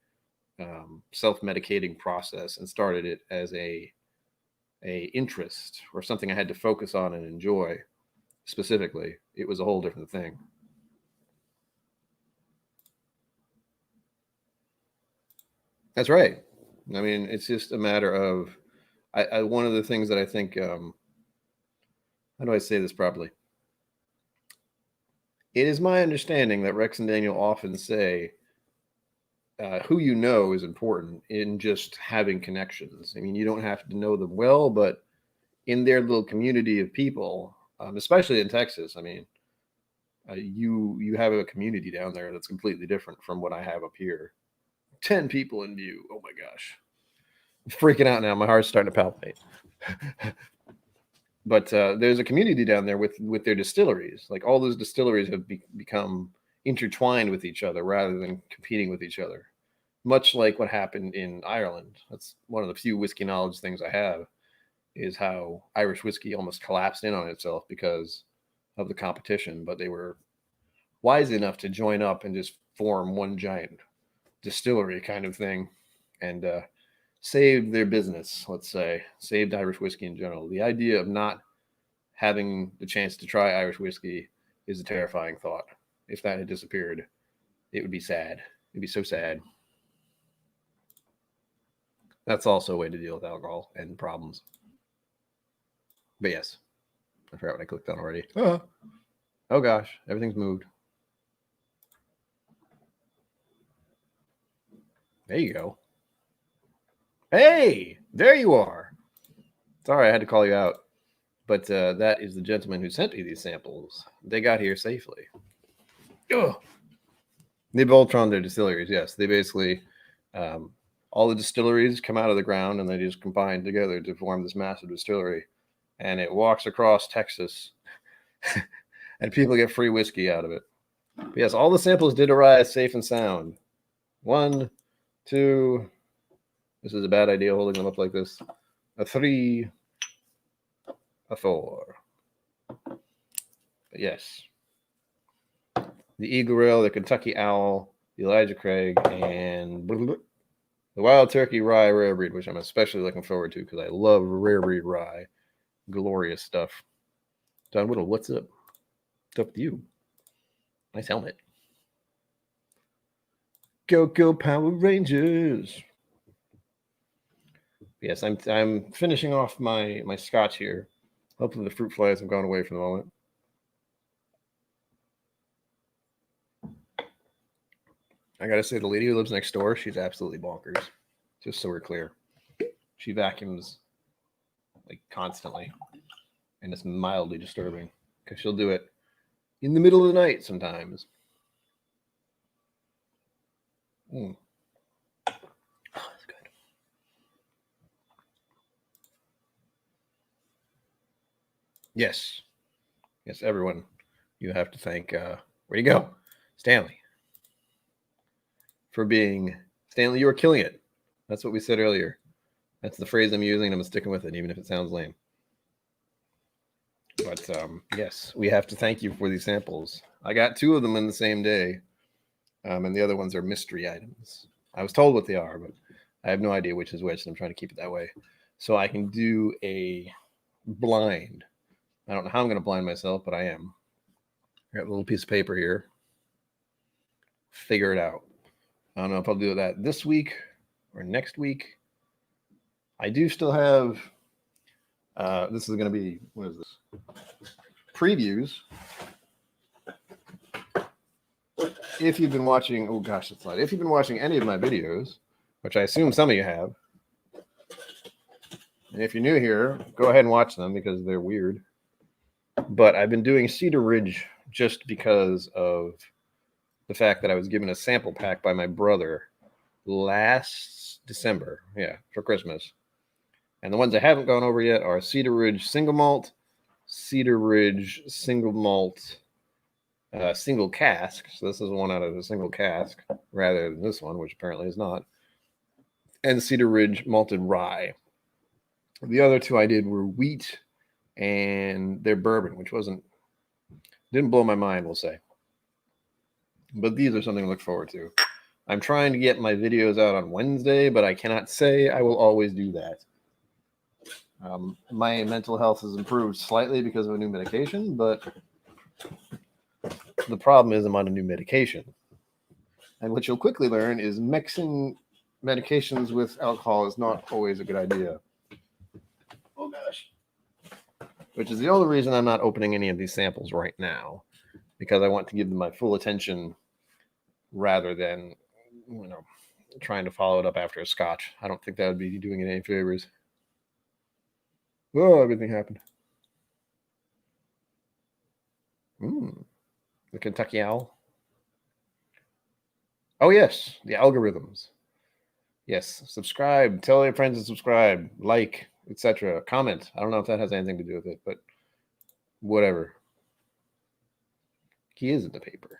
A: self-medicating process and started it as a interest or something I had to focus on and enjoy specifically, it was a whole different thing. That's right. I mean, it's just a matter of one of the things that I think, how do I say this properly? It is my understanding that Rex and Daniel often say who you know is important in just having connections. I mean, you don't have to know them well, but in their little community of people, especially in Texas, I mean, you have a community down there that's completely different from what I have up here. 10 people in view. Oh my gosh. I'm freaking out now. My heart's starting to palpitate. But there's a community down there with their distilleries. Like, all those distilleries have become intertwined with each other rather than competing with each other. Much like what happened in Ireland. That's one of the few whiskey knowledge things I have, is how Irish whiskey almost collapsed in on itself because of the competition. But they were wise enough to join up and just form one giant distillery kind of thing, and saved their business, let's say, saved Irish whiskey in general. The idea of not having the chance to try Irish whiskey is a terrifying thought. If that had disappeared, it would be sad. It'd be so sad. That's also a way to deal with alcohol and problems. But yes, I forgot what I clicked on already. Oh gosh, everything's moved. There you go. Hey, there you are. Sorry, I had to call you out. But that is the gentleman who sent me these samples. They got here safely. Ugh. They Voltron their distilleries, yes. They basically, all the distilleries come out of the ground and they just combine together to form this massive distillery. And it walks across Texas. And people get free whiskey out of it. But yes, all the samples did arrive safe and sound. 1, 2. This is a bad idea holding them up like this. A 3. A 4. But yes. The Eagle Rail, the Kentucky Owl, the Elijah Craig, and the Wild Turkey Rye Rare Breed, which I'm especially looking forward to because I love rare breed rye. Glorious stuff. Don Whittle, what's up? What's up with you? Nice helmet. Go Power Rangers. Yes, I'm finishing off my scotch here. Hopefully the fruit flies have gone away for the moment. I gotta say, the lady who lives next door, she's absolutely bonkers. Just so we're clear. She vacuums like constantly. And it's mildly disturbing because she'll do it in the middle of the night sometimes. Oh, that's good. Yes. Yes, everyone. You have to thank, where'd you go? Stanley. For being, Stanley, you were killing it. That's what we said earlier. That's the phrase I'm using, and I'm sticking with it, even if it sounds lame. But yes, we have to thank you for these samples. I got 2 of them in the same day, and the other ones are mystery items. I was told what they are, but I have no idea which is which, and I'm trying to keep it that way. so I can do a blind. I don't know how I'm going to blind myself, but I am. I got a little piece of paper here. Figure it out. I don't know if I'll do that this week or next week. I do still have, this is going to be, what is this? Previews. If you've been watching, oh gosh, that's not. If you've been watching any of my videos, which I assume some of you have, and if you're new here, go ahead and watch them because they're weird. But I've been doing Cedar Ridge just because of the fact that I was given a sample pack by my brother last December, for Christmas. And the ones I haven't gone over yet are Cedar Ridge Single Malt, Cedar Ridge Single Malt Single Cask. So this is one out of a single cask rather than this one, which apparently is not. And Cedar Ridge Malted Rye. The other two I did were wheat and their bourbon, which didn't blow my mind, we'll say. But these are something to look forward to. I'm trying to get my videos out on Wednesday, but I cannot say I will always do that. My mental health has improved slightly because of a new medication, but the problem is I'm on a new medication. And what you'll quickly learn is mixing medications with alcohol is not always a good idea. Oh, gosh. Which is the only reason I'm not opening any of these samples right now, because I want to give them my full attention rather than, trying to follow it up after a scotch. I don't think that would be doing it any favors. Oh, everything happened. The Kentucky Owl. Oh, yes, the algorithms. Yes, subscribe. Tell your friends to subscribe, like, etc. Comment. I don't know if that has anything to do with it, but whatever. He is in the paper.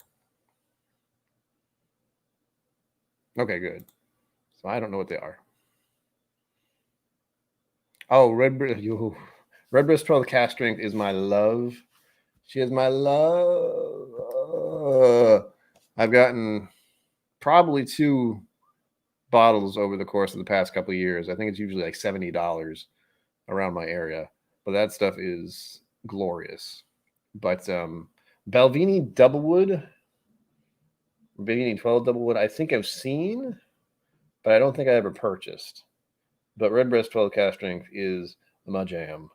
A: Okay, good. So I don't know what they are. Oh, Redbreast 12 cast strength is my love. She is my love. I've gotten probably 2 bottles over the course of the past couple of years. I think it's usually like $70 around my area, but that stuff is glorious. But Balvenie Doublewood, Balvenie 12 Doublewood, I think I've seen, but I don't think I ever purchased. But Redbreast 12 cast strength is my jam,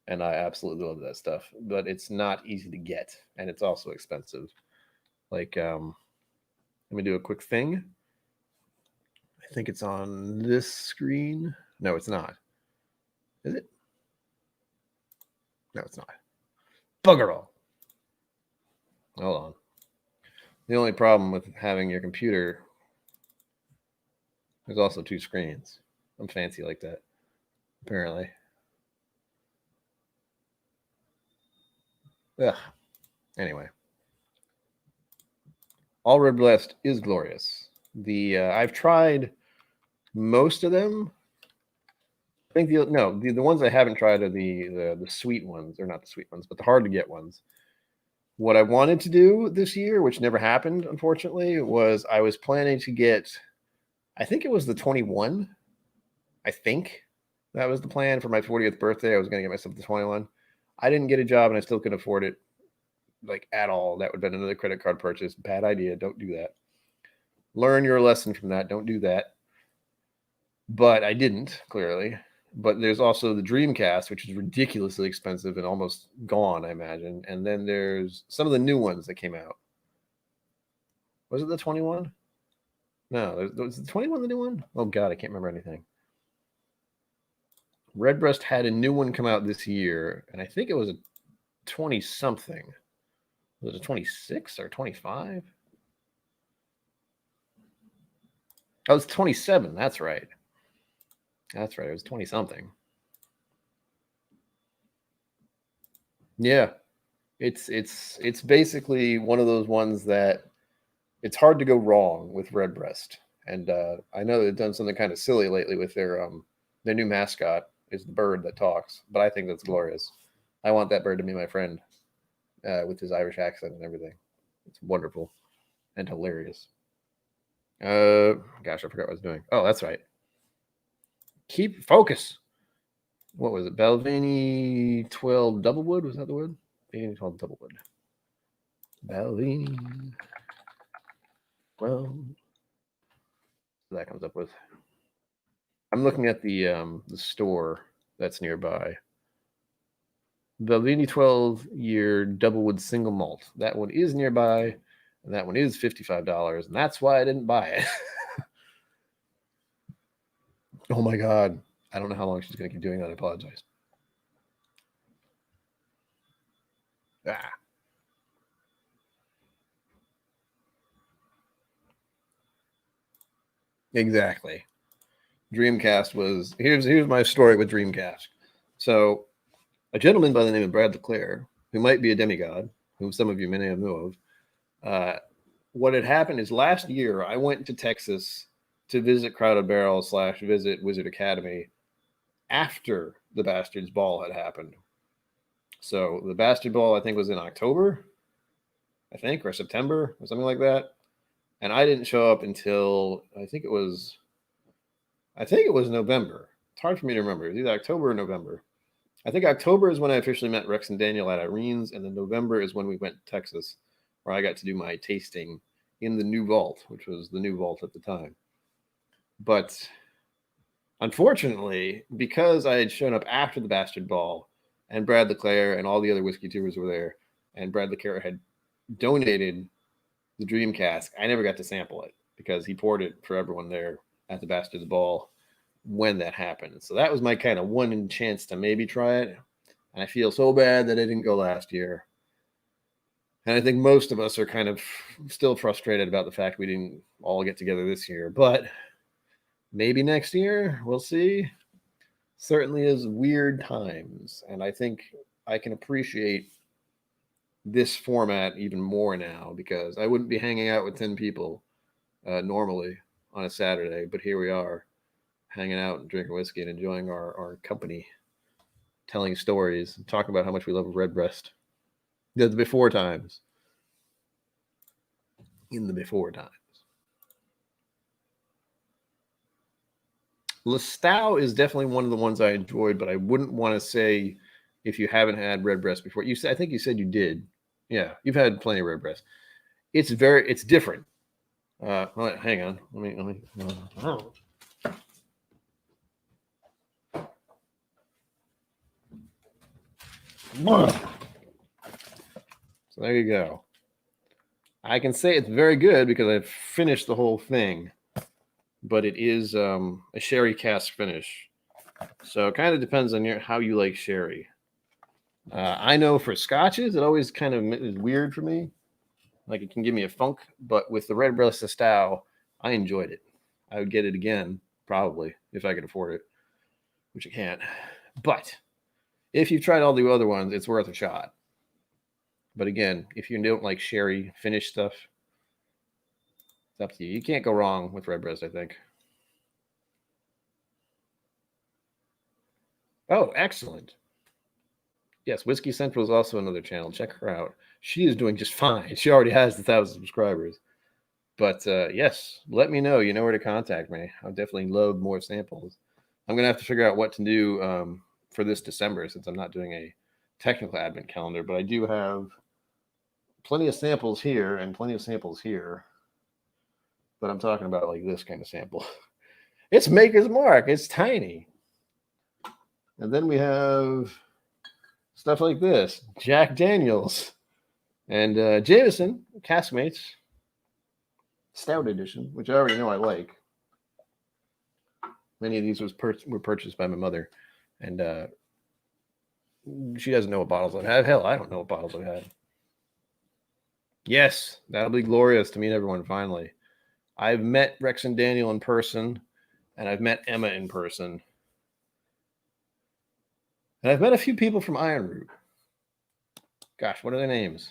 A: and I absolutely love that stuff. But it's not easy to get, and it's also expensive. Like, let me do a quick thing. I think it's on this screen. No, it's not. Is it? No, it's not. Bugger all. Hold on. The only problem with having your computer, there's also 2 screens. I'm fancy like that, apparently. Ugh. Anyway. All Redbreast is glorious. I've tried most of them. I think the ones I haven't tried are the sweet ones, or not the sweet ones, but the hard to get ones. What I wanted to do this year, which never happened, unfortunately, was I was planning to get, I think it was the 21. I think that was the plan for my 40th birthday. I was going to get myself the 21. I didn't get a job and I still couldn't afford it, like, at all. That would have been another credit card purchase. Bad idea. Don't do that. Learn your lesson from that. Don't do that. But I didn't, clearly. But there's also the Dreamcast, which is ridiculously expensive and almost gone, I imagine. And then there's some of the new ones that came out. Was it the 21? No, was the 21 the new one? Oh, God, I can't remember anything. Redbreast had a new one come out this year, and I think it was a 20-something. Was it a 26 or 25? Oh, it's 27. That's right. That's right. It was 20-something. Yeah. It's basically one of those ones that it's hard to go wrong with Redbreast. And I know they've done something kind of silly lately with their new mascot is the bird that talks, but I think that's glorious. I want that bird to be my friend with his Irish accent and everything. It's wonderful and hilarious. Gosh, I forgot what I was doing. Oh, that's right. Keep focus. what was it? Balvenie 12 Doublewood? Was that the wood? Balvenie 12 Doublewood. Balvenie 12. That comes up with. I'm looking at the store that's nearby. Balvenie 12-year Doublewood single malt. That one is nearby, and that one is $55, and that's why I didn't buy it. Oh my god. I don't know how long she's going to keep doing that. I apologize. Ah. Exactly. Dreamcast was here's my story with Dreamcast. So a gentleman by the name of Brad LeClaire, who might be a demigod, whom some of you may know of, what had happened is last year I went to Texas to visit Crowded Barrel / visit Wizard Academy after the Bastards Ball had happened. So the Bastard Ball, I think, was in October, or September, or something like that. And I didn't show up until I think it was November. It's hard for me to remember. It was either October or November. I think October is when I officially met Rex and Daniel at Irene's, and then November is when we went to Texas, where I got to do my tasting in the new vault, which was the new vault at the time. But unfortunately, because I had shown up after the Bastard Ball, and Brad LeClaire and all the other whiskey tubers were there, and Brad LeClaire had donated the Dream Cask, I never got to sample it because he poured it for everyone there at the Bastards Ball when that happened. So that was my kind of one chance to maybe try it. And I feel so bad that I didn't go last year. And I think most of us are kind of still frustrated about the fact we didn't all get together this year. But maybe next year, we'll see. Certainly is weird times. And I think I can appreciate this format even more now because I wouldn't be hanging out with 10 people normally on a Saturday. But here we are hanging out and drinking whiskey and enjoying our company, telling stories, and talking about how much we love Redbreast. The before times. In the before times. Lestau is definitely one of the ones I enjoyed, but I wouldn't want to say if you haven't had Redbreast before. I think you said you did. Yeah, you've had plenty of Redbreast. It's different. Hang on. Let me. So there you go. I can say it's very good because I've finished the whole thing, but it is a sherry cask finish. So it kind of depends on how you like sherry. I know for scotches, it always kind of is weird for me. Like it can give me a funk, but with the Redbreast Lestau, I enjoyed it. I would get it again, probably, if I could afford it, which I can't. But if you've tried all the other ones, it's worth a shot. But again, if you don't like sherry finished stuff, it's up to you. You can't go wrong with Redbreast, I think. Oh, excellent. Yes, Whiskey Central is also another channel. Check her out. She is doing just fine. She already has 1,000 subscribers. But yes, let me know. You know where to contact me. I'll definitely load more samples. I'm going to have to figure out what to do for this December since I'm not doing a technical advent calendar. But I do have plenty of samples here and plenty of samples here. But I'm talking about like this kind of sample. It's Maker's Mark. It's tiny. And then we have stuff like this. Jack Daniels and Jameson, Caskmates, Stout Edition, which I already know I like. Many of these were purchased by my mother. And she doesn't know what bottles I've had. Hell, I don't know what bottles I've had. Yes, that'll be glorious to meet everyone finally. I've met Rex and Daniel in person, and I've met Emma in person. And I've met a few people from Iron Root. Gosh, what are their names?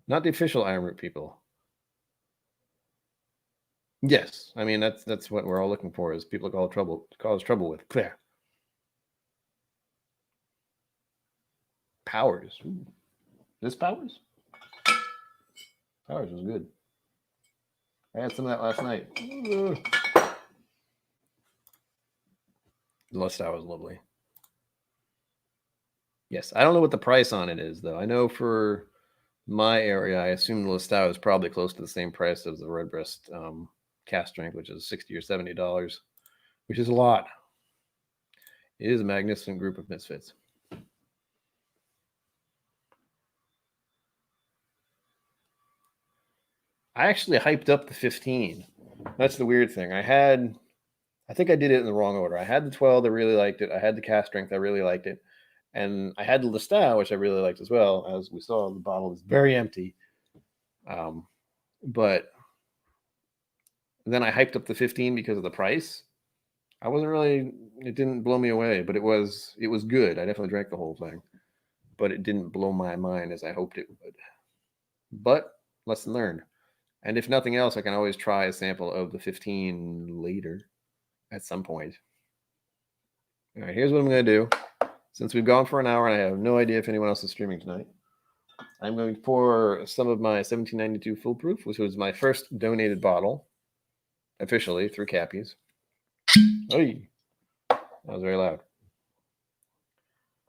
A: Not the official Iron Root people. Yes, I mean that's what we're all looking for is people to cause trouble with. Clear. Powers. Ooh. This Powers? Powers was good. I had some of that last night. The Lestau was lovely. Yes, I don't know what the price on it is though. I know for my area, I assume the Listau is probably close to the same price as the Redbreast cast strength, which is $60 or $70, which is a lot. It is a magnificent group of misfits. I actually hyped up the 15. That's the weird thing. I think I did it in the wrong order. I had the 12, I really liked it. I had the cast strength, I really liked it. And I had the Listau, which I really liked as well. As we saw, the bottle is very empty. But then I hyped up the 15 because of the price. It didn't blow me away, but it was good. I definitely drank the whole thing, but it didn't blow my mind as I hoped it would. But lesson learned. And if nothing else, I can always try a sample of the 15 later at some point. All right, here's what I'm going to do. Since we've gone for an hour and I have no idea if anyone else is streaming tonight, I'm going to pour some of my 1792 Foolproof, which was my first donated bottle, officially, through Cappies. Oy. That was very loud.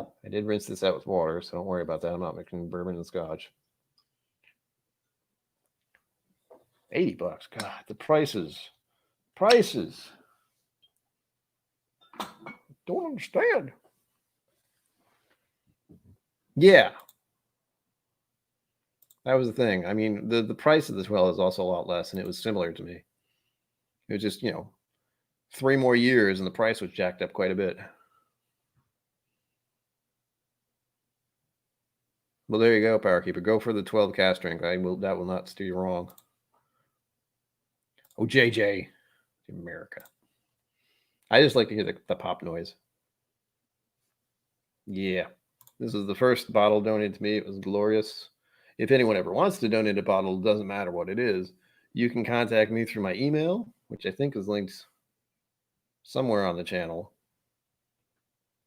A: I did rinse this out with water, so don't worry about that. I'm not mixing bourbon and scotch. $80. God, the prices. Prices. Don't understand. Yeah. That was the thing. I mean, the price of the 12 is also a lot less, and it was similar to me. It was just, 3 more years, and the price was jacked up quite a bit. Well, there you go, Power Keeper. Go for the 12 cast strength. That will not steer you wrong. Oh, JJ. America. I just like to hear the pop noise. Yeah. This is the first bottle donated to me. It was glorious. If anyone ever wants to donate a bottle, it doesn't matter what it is. You can contact me through my email, which I think is linked somewhere on the channel.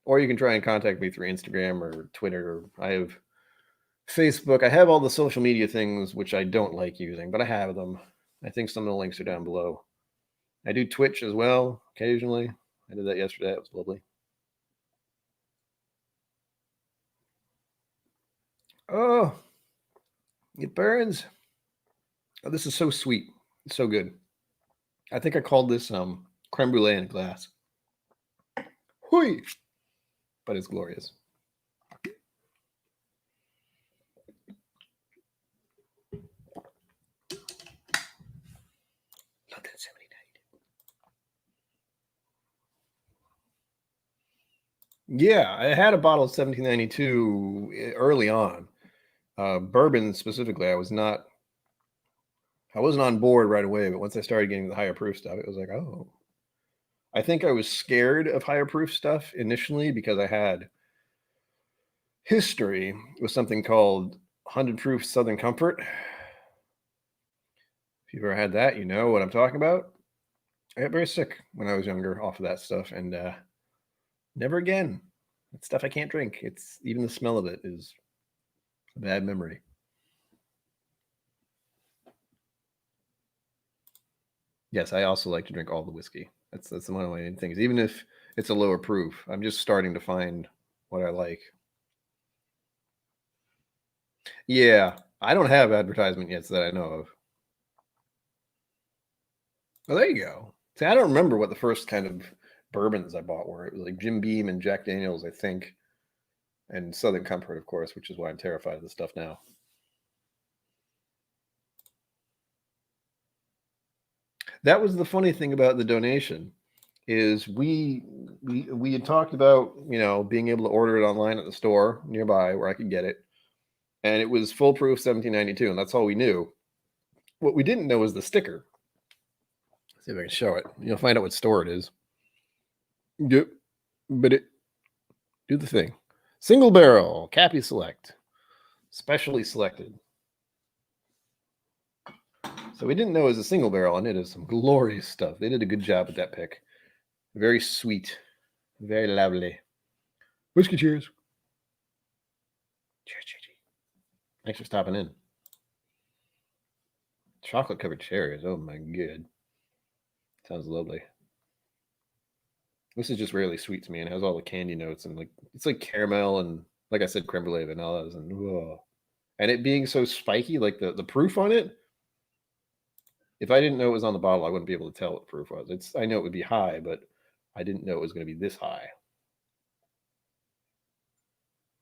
A: Or you can try and contact me through Instagram or Twitter. I have Facebook. I have all the social media things, which I don't like using, but I have them. I think some of the links are down below. I do Twitch as well, occasionally. I did that yesterday. It was lovely. Oh, it burns. Oh, this is so sweet. It's so good. I think I called this creme brulee in a glass. Hui! But it's glorious. Love that 1792. Yeah, I had a bottle of 1792 early on. Bourbon specifically, I wasn't on board right away, but once I started getting the higher proof stuff, it was like, oh. I think I was scared of higher proof stuff initially because I had history with something called 100 proof Southern Comfort. If you've ever had that, you know what I'm talking about. I got very sick when I was younger off of that stuff, and never again. It's stuff I can't drink. It's even the smell of it is a bad memory. Yes, I also like to drink all the whiskey. That's one of my main things. Even if it's a lower proof, I'm just starting to find what I like. Yeah, I don't have advertisement yet that I know of. Oh, there you go. See, I don't remember what the first kind of bourbons I bought were. It was like Jim Beam and Jack Daniels, I think, and Southern Comfort, of course, which is why I'm terrified of this stuff now. That was the funny thing about the donation, is we had talked about being able to order it online at the store nearby where I could get it, and it was foolproof 1792, and that's all we knew. What we didn't know was the sticker. Let's see if I can show it. You'll find out what store it is. Yep, but do the thing. Single barrel, Cappy Select, specially selected. So we didn't know it was a single barrel, and it is some glorious stuff. They did a good job with that pick. Very sweet, very lovely. Whiskey cheers. Cheers, cheers. Thanks for stopping in. Chocolate covered cherries. Oh my god. Sounds lovely. This is just really sweet to me and has all the candy notes and it's like caramel and like I said, creme brulee vanillas and it being so spiky, like the proof on it. If I didn't know it was on the bottle, I wouldn't be able to tell what the proof was. I know it would be high, but I didn't know it was going to be this high.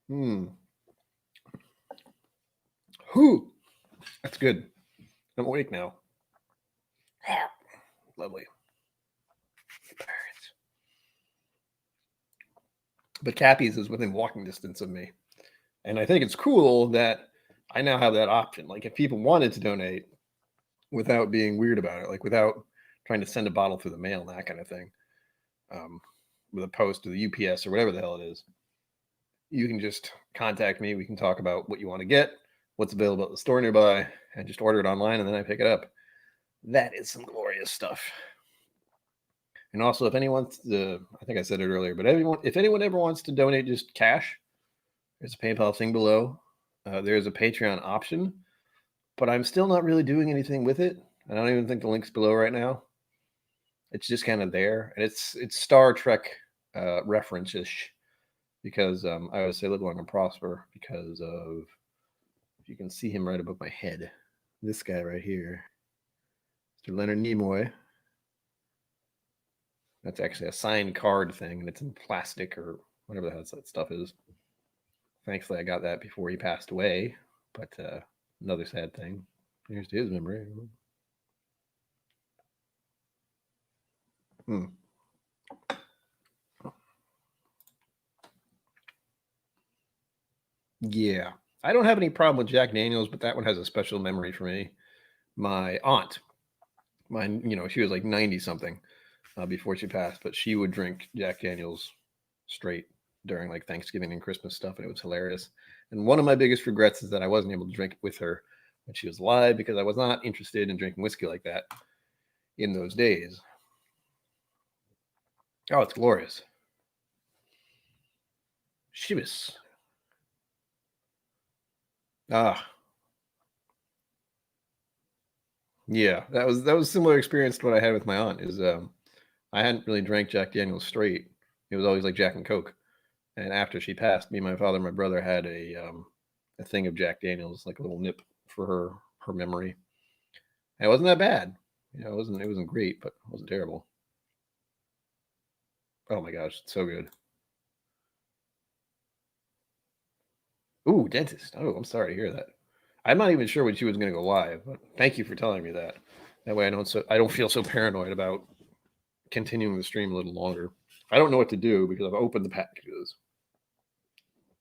A: Whew. That's good. I'm awake now. Lovely. But Cappy's is within walking distance of me. And I think it's cool that I now have that option. Like if people wanted to donate without being weird about it, like without trying to send a bottle through the mail and that kind of thing, with a post to the UPS or whatever the hell it is, you can just contact me. We can talk about what you want to get, what's available at the store nearby, and just order it online, and then I pick it up. That is some glorious stuff. And also, if anyone, I think I said it earlier, but if anyone ever wants to donate just cash, there's a PayPal thing below. There's a Patreon option, but I'm still not really doing anything with it. I don't even think the link's below right now. It's just kind of there, and it's Star Trek reference-ish, because I always say live long and prosper because of, if you can see him right above my head, this guy right here, Mr. Leonard Nimoy. That's actually a signed card thing, and it's in plastic or whatever the hell that stuff is. Thankfully, I got that before he passed away, but another sad thing. Here's to his memory. Yeah. I don't have any problem with Jack Daniels, but that one has a special memory for me. My aunt, she was like 90 something before she passed, but she would drink Jack Daniels straight during like Thanksgiving and Christmas stuff, and it was hilarious. And one of my biggest regrets is that I wasn't able to drink it with her when she was alive, because I was not interested in drinking whiskey like that in those days. Oh, it's glorious. Shivas. Yeah, that was a similar experience to what I had with my aunt. Is I hadn't really drank Jack Daniels straight. It was always like Jack and Coke. And after she passed, me, my father, and my brother had a thing of Jack Daniels, like a little nip for her memory. And it wasn't that bad. It wasn't great, but it wasn't terrible. Oh my gosh, it's so good. Ooh, dentist. Oh, I'm sorry to hear that. I'm not even sure when she was going to go live, but thank you for telling me that. That way I don't feel so paranoid about continuing the stream a little longer. I don't know what to do because I've opened the packages.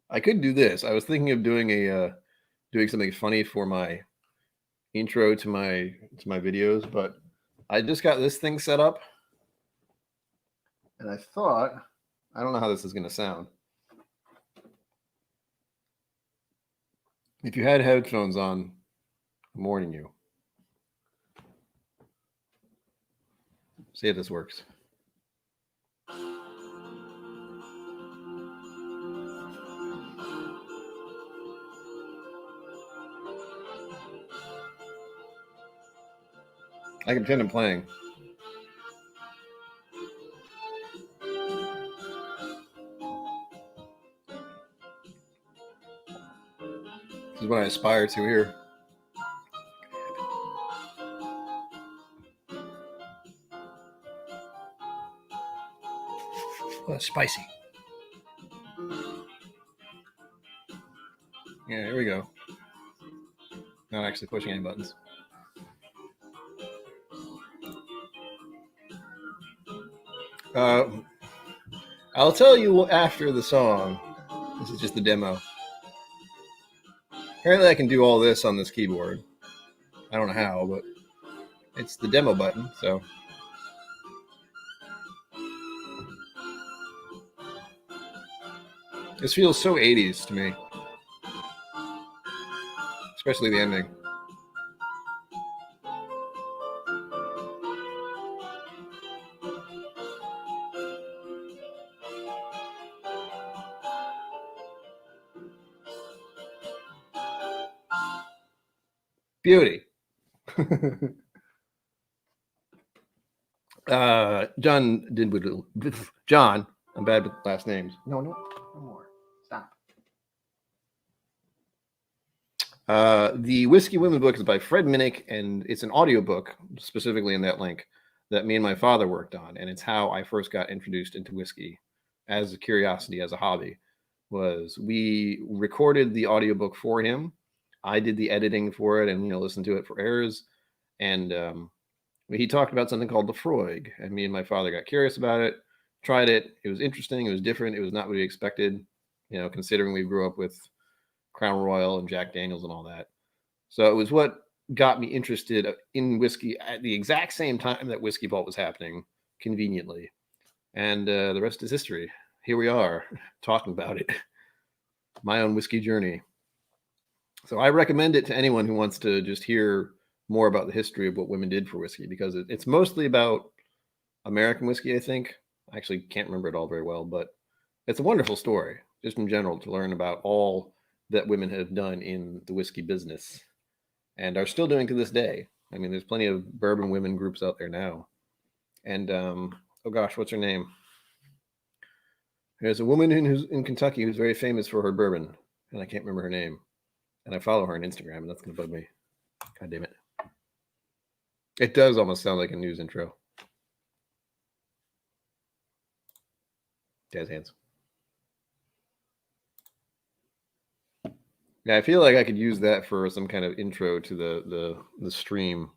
A: I could do this. I was thinking of doing doing something funny for my intro to my videos, but I just got this thing set up, and I thought, I don't know how this is going to sound. If you had headphones on, I'm warning you. See if this works. I can pretend I'm playing. This is what I aspire to here. Oh, that's spicy. Yeah, here we go. Not actually pushing any buttons. I'll tell you after the song. This is just the demo. Apparently I can do all this on this keyboard. I don't know how, but it's the demo button, so. This feels so 80s to me. Especially the ending. Beauty. John, I'm bad with last names. No more. Stop. The Whiskey Women book is by Fred Minnick, and it's an audiobook, specifically in that link, that me and my father worked on. And it's how I first got introduced into whiskey as a curiosity, as a hobby. Was we recorded the audiobook for him. I did the editing for it and, listened to it for errors. And he talked about something called Lefroy, and me and my father got curious about it, tried it. It was interesting. It was different. It was not what we expected, considering we grew up with Crown Royal and Jack Daniels and all that. So it was what got me interested in whiskey at the exact same time that Whiskey Vault was happening, conveniently. And the rest is history. Here we are talking about it. My own whiskey journey. So I recommend it to anyone who wants to just hear more about the history of what women did for whiskey, because it's mostly about American whiskey, I think. I actually can't remember it all very well, but it's a wonderful story, just in general, to learn about all that women have done in the whiskey business and are still doing to this day. I mean, there's plenty of bourbon women groups out there now. And, oh gosh, what's her name? There's a woman in Kentucky who's very famous for her bourbon, and I can't remember her name. And I follow her on Instagram, and that's going to bug me. God damn it. It does almost sound like a news intro. Jazz hands. Yeah, I feel like I could use that for some kind of intro to the stream.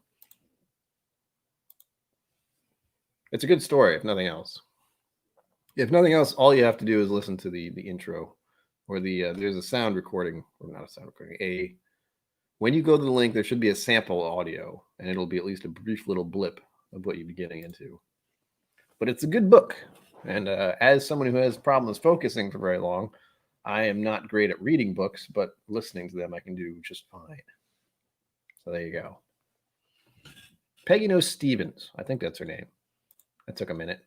A: It's a good story, if nothing else. If nothing else, all you have to do is listen to the intro, or there's a sound recording, or not a sound recording. When you go to the link, there should be a sample audio, and it'll be at least a brief little blip of what you'd be getting into. But it's a good book, and as someone who has problems focusing for very long, I am not great at reading books, but listening to them I can do just fine. So there you go. Peggy Knows Stevens. I think that's her name. That took a minute.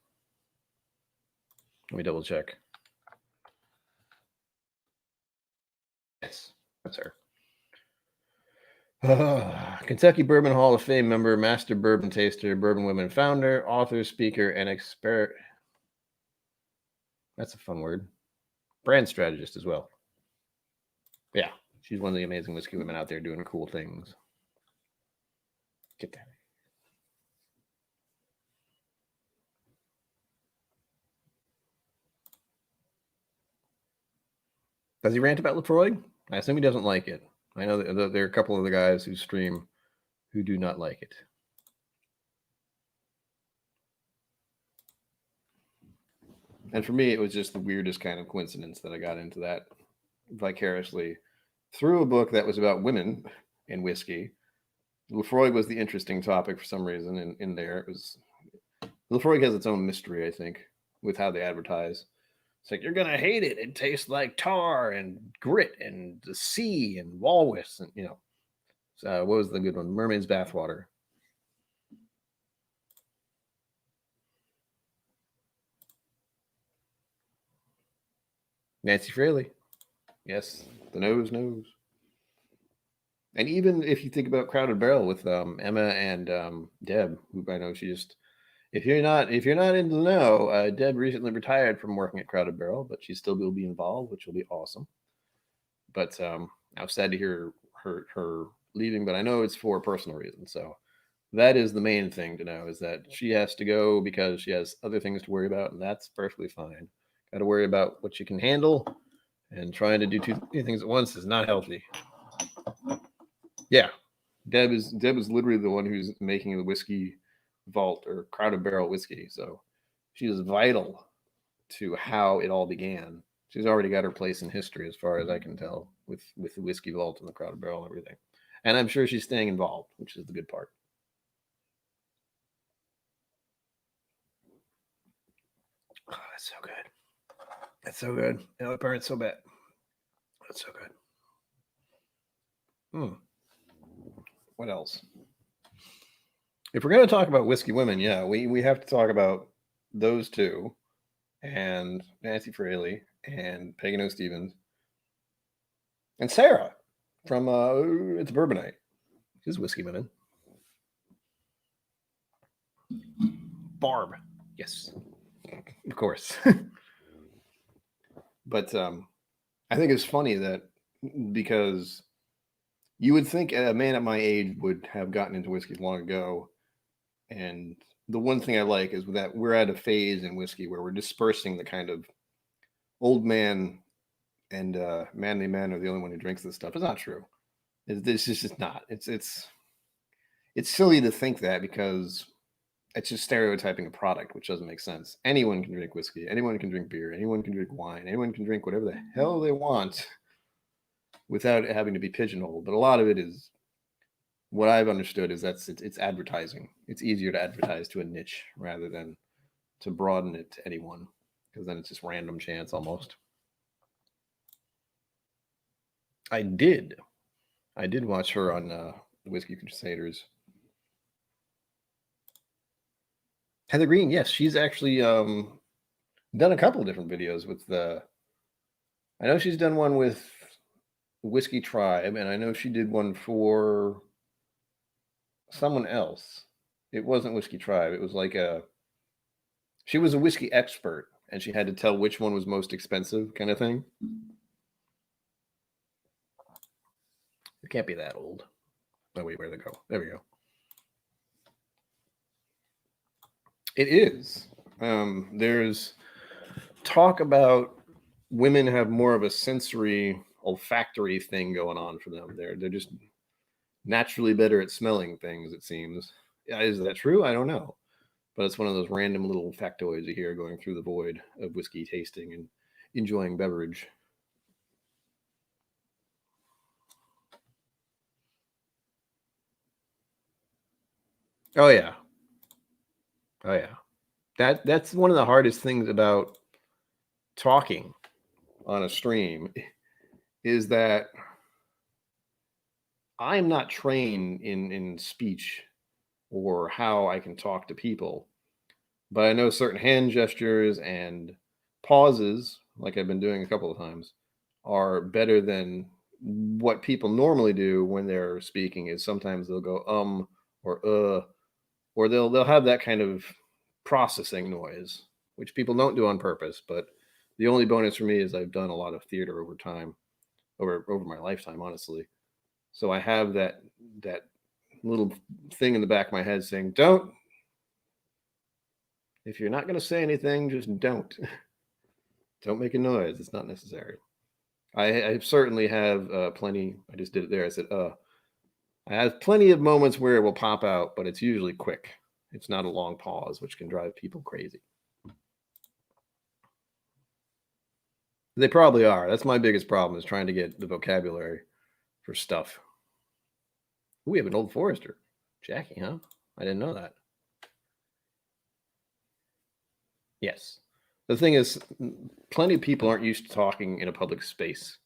A: Let me double check. Yes, that's her. Kentucky Bourbon Hall of Fame member, master bourbon taster, bourbon women founder, author, speaker, and expert. That's a fun word. Brand strategist as well. Yeah, she's one of the amazing whiskey women out there doing cool things. Get that. Does he rant about Lefroy? I assume he doesn't like it. I know that there are a couple of the guys who stream who do not like it. And for me, it was just the weirdest kind of coincidence that I got into that vicariously through a book that was about women in whiskey. Lefroy was the interesting topic for some reason in there. It was Lefroy has its own mystery, I think, with how they advertise. It's like, you're gonna hate it. It tastes like tar and grit and the sea and walrus and So what was the good one? Mermaid's bathwater. Nancy Fraley. Yes, the nose knows. And even if you think about Crowded Barrel with Emma and Deb, who I know she just if you're not in the know, Deb recently retired from working at Crowded Barrel, but she still will be involved, which will be awesome. But I was sad to hear her leaving, but I know it's for personal reasons. So that is the main thing to know, is that she has to go because she has other things to worry about, and that's perfectly fine. Got to worry about what you can handle, and trying to do two things at once is not healthy. Yeah, Deb is literally the one who's making the Whiskey Vault or Crowded Barrel whiskey, so she is vital to how it all began. She's already got her place in history, as far as I can tell, with the Whiskey Vault and the Crowded Barrel and everything. And I'm sure she's staying involved, which is the good part. Oh, that's so good. That's so good. It burns so bad. That's so good. What else? If we're going to talk about whiskey women, yeah, we have to talk about those two, and Nancy Fraley, and Peggy Knows Stevens, and Sarah from It's Bourbonite. She's whiskey women. Barb, yes, of course. But I think it's funny that because You would think a man at my age would have gotten into whiskey long ago. And the one thing I like is that we're at a phase in whiskey where we're dispersing the kind of old man and manly men are the only one who drinks this stuff. It's not true. It's just not. It's silly to think that because it's just stereotyping a product, which doesn't make sense. Anyone can drink whiskey. Anyone can drink beer. Anyone can drink wine. Anyone can drink whatever the hell they want without having to be pigeonholed. But a lot of it is what I've understood is it's advertising. It's easier to advertise to a niche rather than to broaden it to anyone, because then it's just random chance almost. I did watch her on the Whiskey Crusaders. Heather Green, yes, she's actually done a couple of different videos with the. I know she's done one with Whiskey Tribe, and I know she did one for someone else. It wasn't Whiskey Tribe. It was like she was a whiskey expert, and she had to tell which one was most expensive, kind of thing. It can't be that old. Oh wait, where'd they go? There we go. It is. There's talk about women have more of a sensory, olfactory thing going on for them. They're just naturally better at smelling things, it seems. Is that true? I don't know. But it's one of those random little factoids you hear going through the void of whiskey tasting and enjoying beverage. Oh yeah. Oh yeah. That's one of the hardest things about talking on a stream is that I'm not trained in speech or how I can talk to people, but I know certain hand gestures and pauses, like I've been doing a couple of times, are better than what people normally do when they're speaking. Is sometimes they'll go or they'll have that kind of processing noise, which people don't do on purpose. But the only bonus for me is I've done a lot of theater over time, over my lifetime, honestly. So I have that little thing in the back of my head saying, "Don't. If you're not going to say anything, just don't. Don't make a noise. It's not necessary." I certainly have plenty. I just did it there. I said, I have plenty of moments where it will pop out, but it's usually quick. It's not a long pause, which can drive people crazy. They probably are. That's my biggest problem is trying to get the vocabulary for stuff. Ooh, we have an old Forester. Jackie, huh? I didn't know that. Yes. The thing is, plenty of people aren't used to talking in a public space.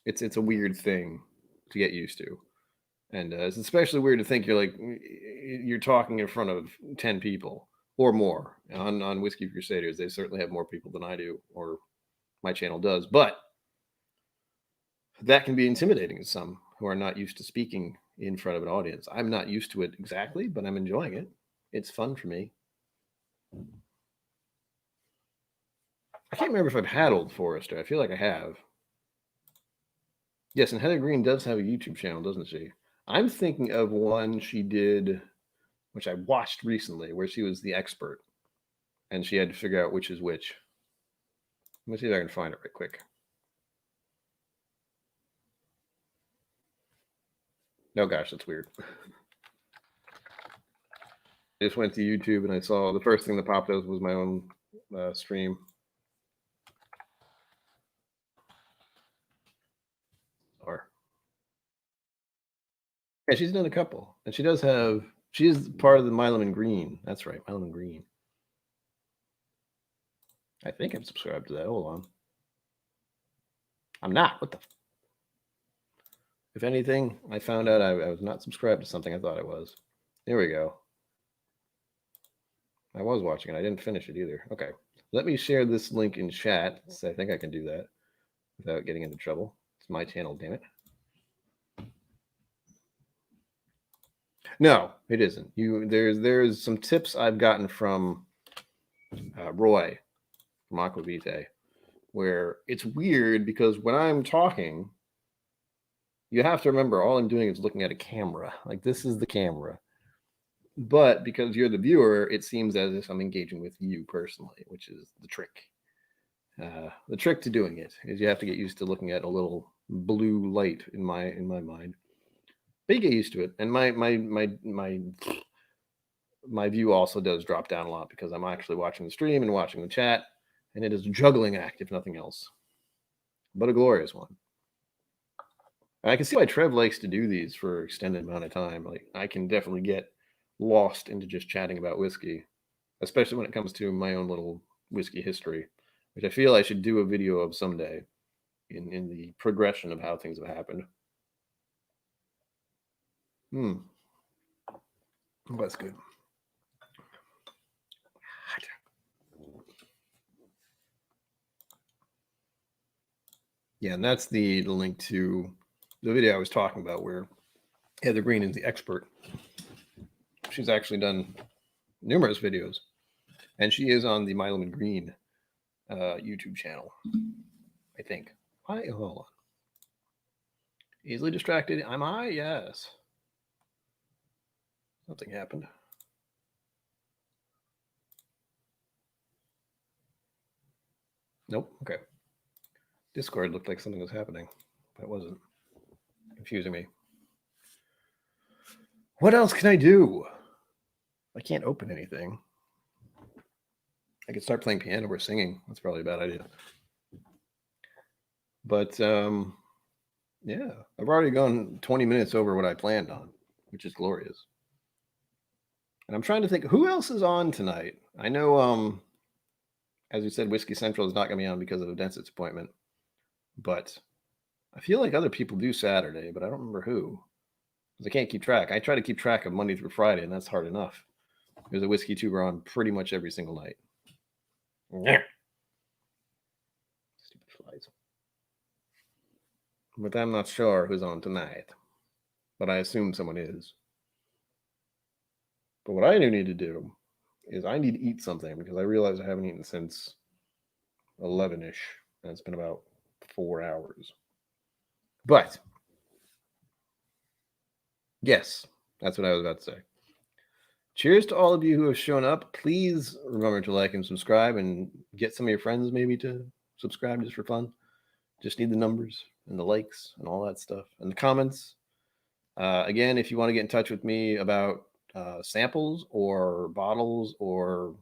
A: It's a weird thing to get used to. And it's especially weird to think you're talking in front of 10 people or more. On Whiskey Crusaders, they certainly have more people than I do, or my channel does. But that can be intimidating to some who are not used to speaking in front of an audience. I'm not used to it exactly, but I'm enjoying it. It's fun for me. I can't remember if I've had Old Forester. I feel like I have. Yes, and Heather Green does have a YouTube channel, doesn't she? I'm thinking of one she did, which I watched recently, where she was the expert, and she had to figure out which is which. Let me see if I can find it right quick. Oh gosh, that's weird. I just went to YouTube and I saw the first thing that popped up was my own stream. Or yeah, she's done a couple, and she is part of the Milam and Green. That's right, Milam and Green. I think I'm subscribed to that. Hold on. I'm not. What the? If anything, I found out I was not subscribed to something I thought I was. There we go. I was watching it. I didn't finish it either. Okay. Let me share this link in chat. So I think I can do that without getting into trouble. It's my channel, damn it. No, it isn't. There's some tips I've gotten from Roy from Aquavite, where it's weird because when I'm talking, you have to remember all I'm doing is looking at a camera. Like, this is the camera. But because you're the viewer, it seems as if I'm engaging with you personally, which is the trick. The trick to doing it is you have to get used to looking at a little blue light in my mind. But you get used to it, and my view also does drop down a lot because I'm actually watching the stream and watching the chat, and it is a juggling act, if nothing else. But a glorious one. And I can see why Trev likes to do these for an extended amount of time. Like, I can definitely get lost into just chatting about whiskey, especially when it comes to my own little whiskey history, which I feel I should do a video of someday in the progression of how things have happened. Oh, that's good. Yeah, and that's the link to the video I was talking about where Heather Green is the expert. She's actually done numerous videos, and she is on the Milam and Green YouTube channel, I think. Hold on. Easily distracted. Am I? Yes. Something happened. Nope. Okay. Discord looked like something was happening, but it wasn't. Confusing me. What else can I do? I can't open anything. I could start playing piano or singing. That's probably a bad idea. But yeah, I've already gone 20 minutes over what I planned on, which is glorious. And I'm trying to think who else is on tonight. I know, as we said, Whiskey Central is not going to be on because of a dentist appointment. But I feel like other people do Saturday, but I don't remember who. Because I can't keep track. I try to keep track of Monday through Friday, and that's hard enough. There's a whiskey tuber on pretty much every single night. Yeah. Stupid flies. But I'm not sure who's on tonight. But I assume someone is. But what I do need to do is I need to eat something because I realize I haven't eaten since 11-ish. And it's been about 4 hours. But yes, that's what I was about to say. Cheers to all of you who have shown up. Please remember to like and subscribe and get some of your friends maybe to subscribe just for fun. Just need the numbers and the likes and all that stuff and the comments. Again, if you want to get in touch with me about samples or bottles, or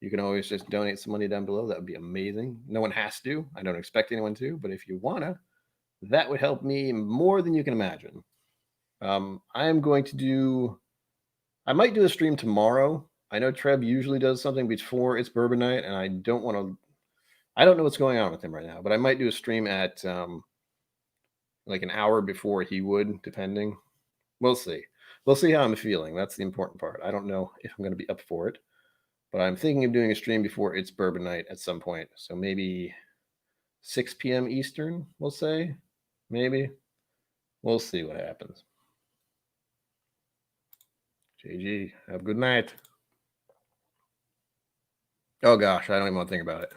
A: you can always just donate some money down below. That would be amazing. No one has to. I don't expect anyone to, but if you want to, that would help me more than you can imagine. I might do a stream tomorrow. I know Trev usually does something before it's bourbon night, and I don't know what's going on with him right now, but I might do a stream at like an hour before he would, depending. We'll see. We'll see how I'm feeling. That's the important part. I don't know if I'm going to be up for it, but I'm thinking of doing a stream before it's bourbon night at some point. So maybe 6 p.m. Eastern, we'll say. Maybe. We'll see what happens. JG, have a good night. Oh gosh, I don't even want to think about it.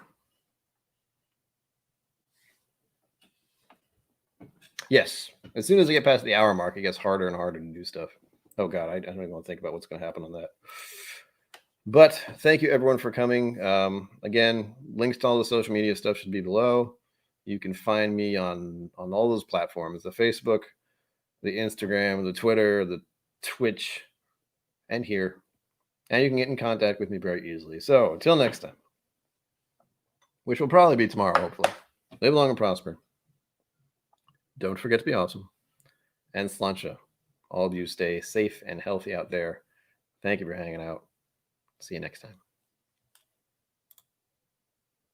A: Yes, as soon as I get past the hour mark, it gets harder and harder to do stuff. Oh god, I don't even want to think about what's going to happen on that. But thank you everyone for coming. Again, links to all the social media stuff should be below. You can find me on all those platforms: the Facebook, the Instagram, the Twitter, the Twitch, and here. And you can get in contact with me very easily. So until next time, which will probably be tomorrow, hopefully. Live long and prosper. Don't forget to be awesome. And Slancha, all of you stay safe and healthy out there. Thank you for hanging out. See you next time.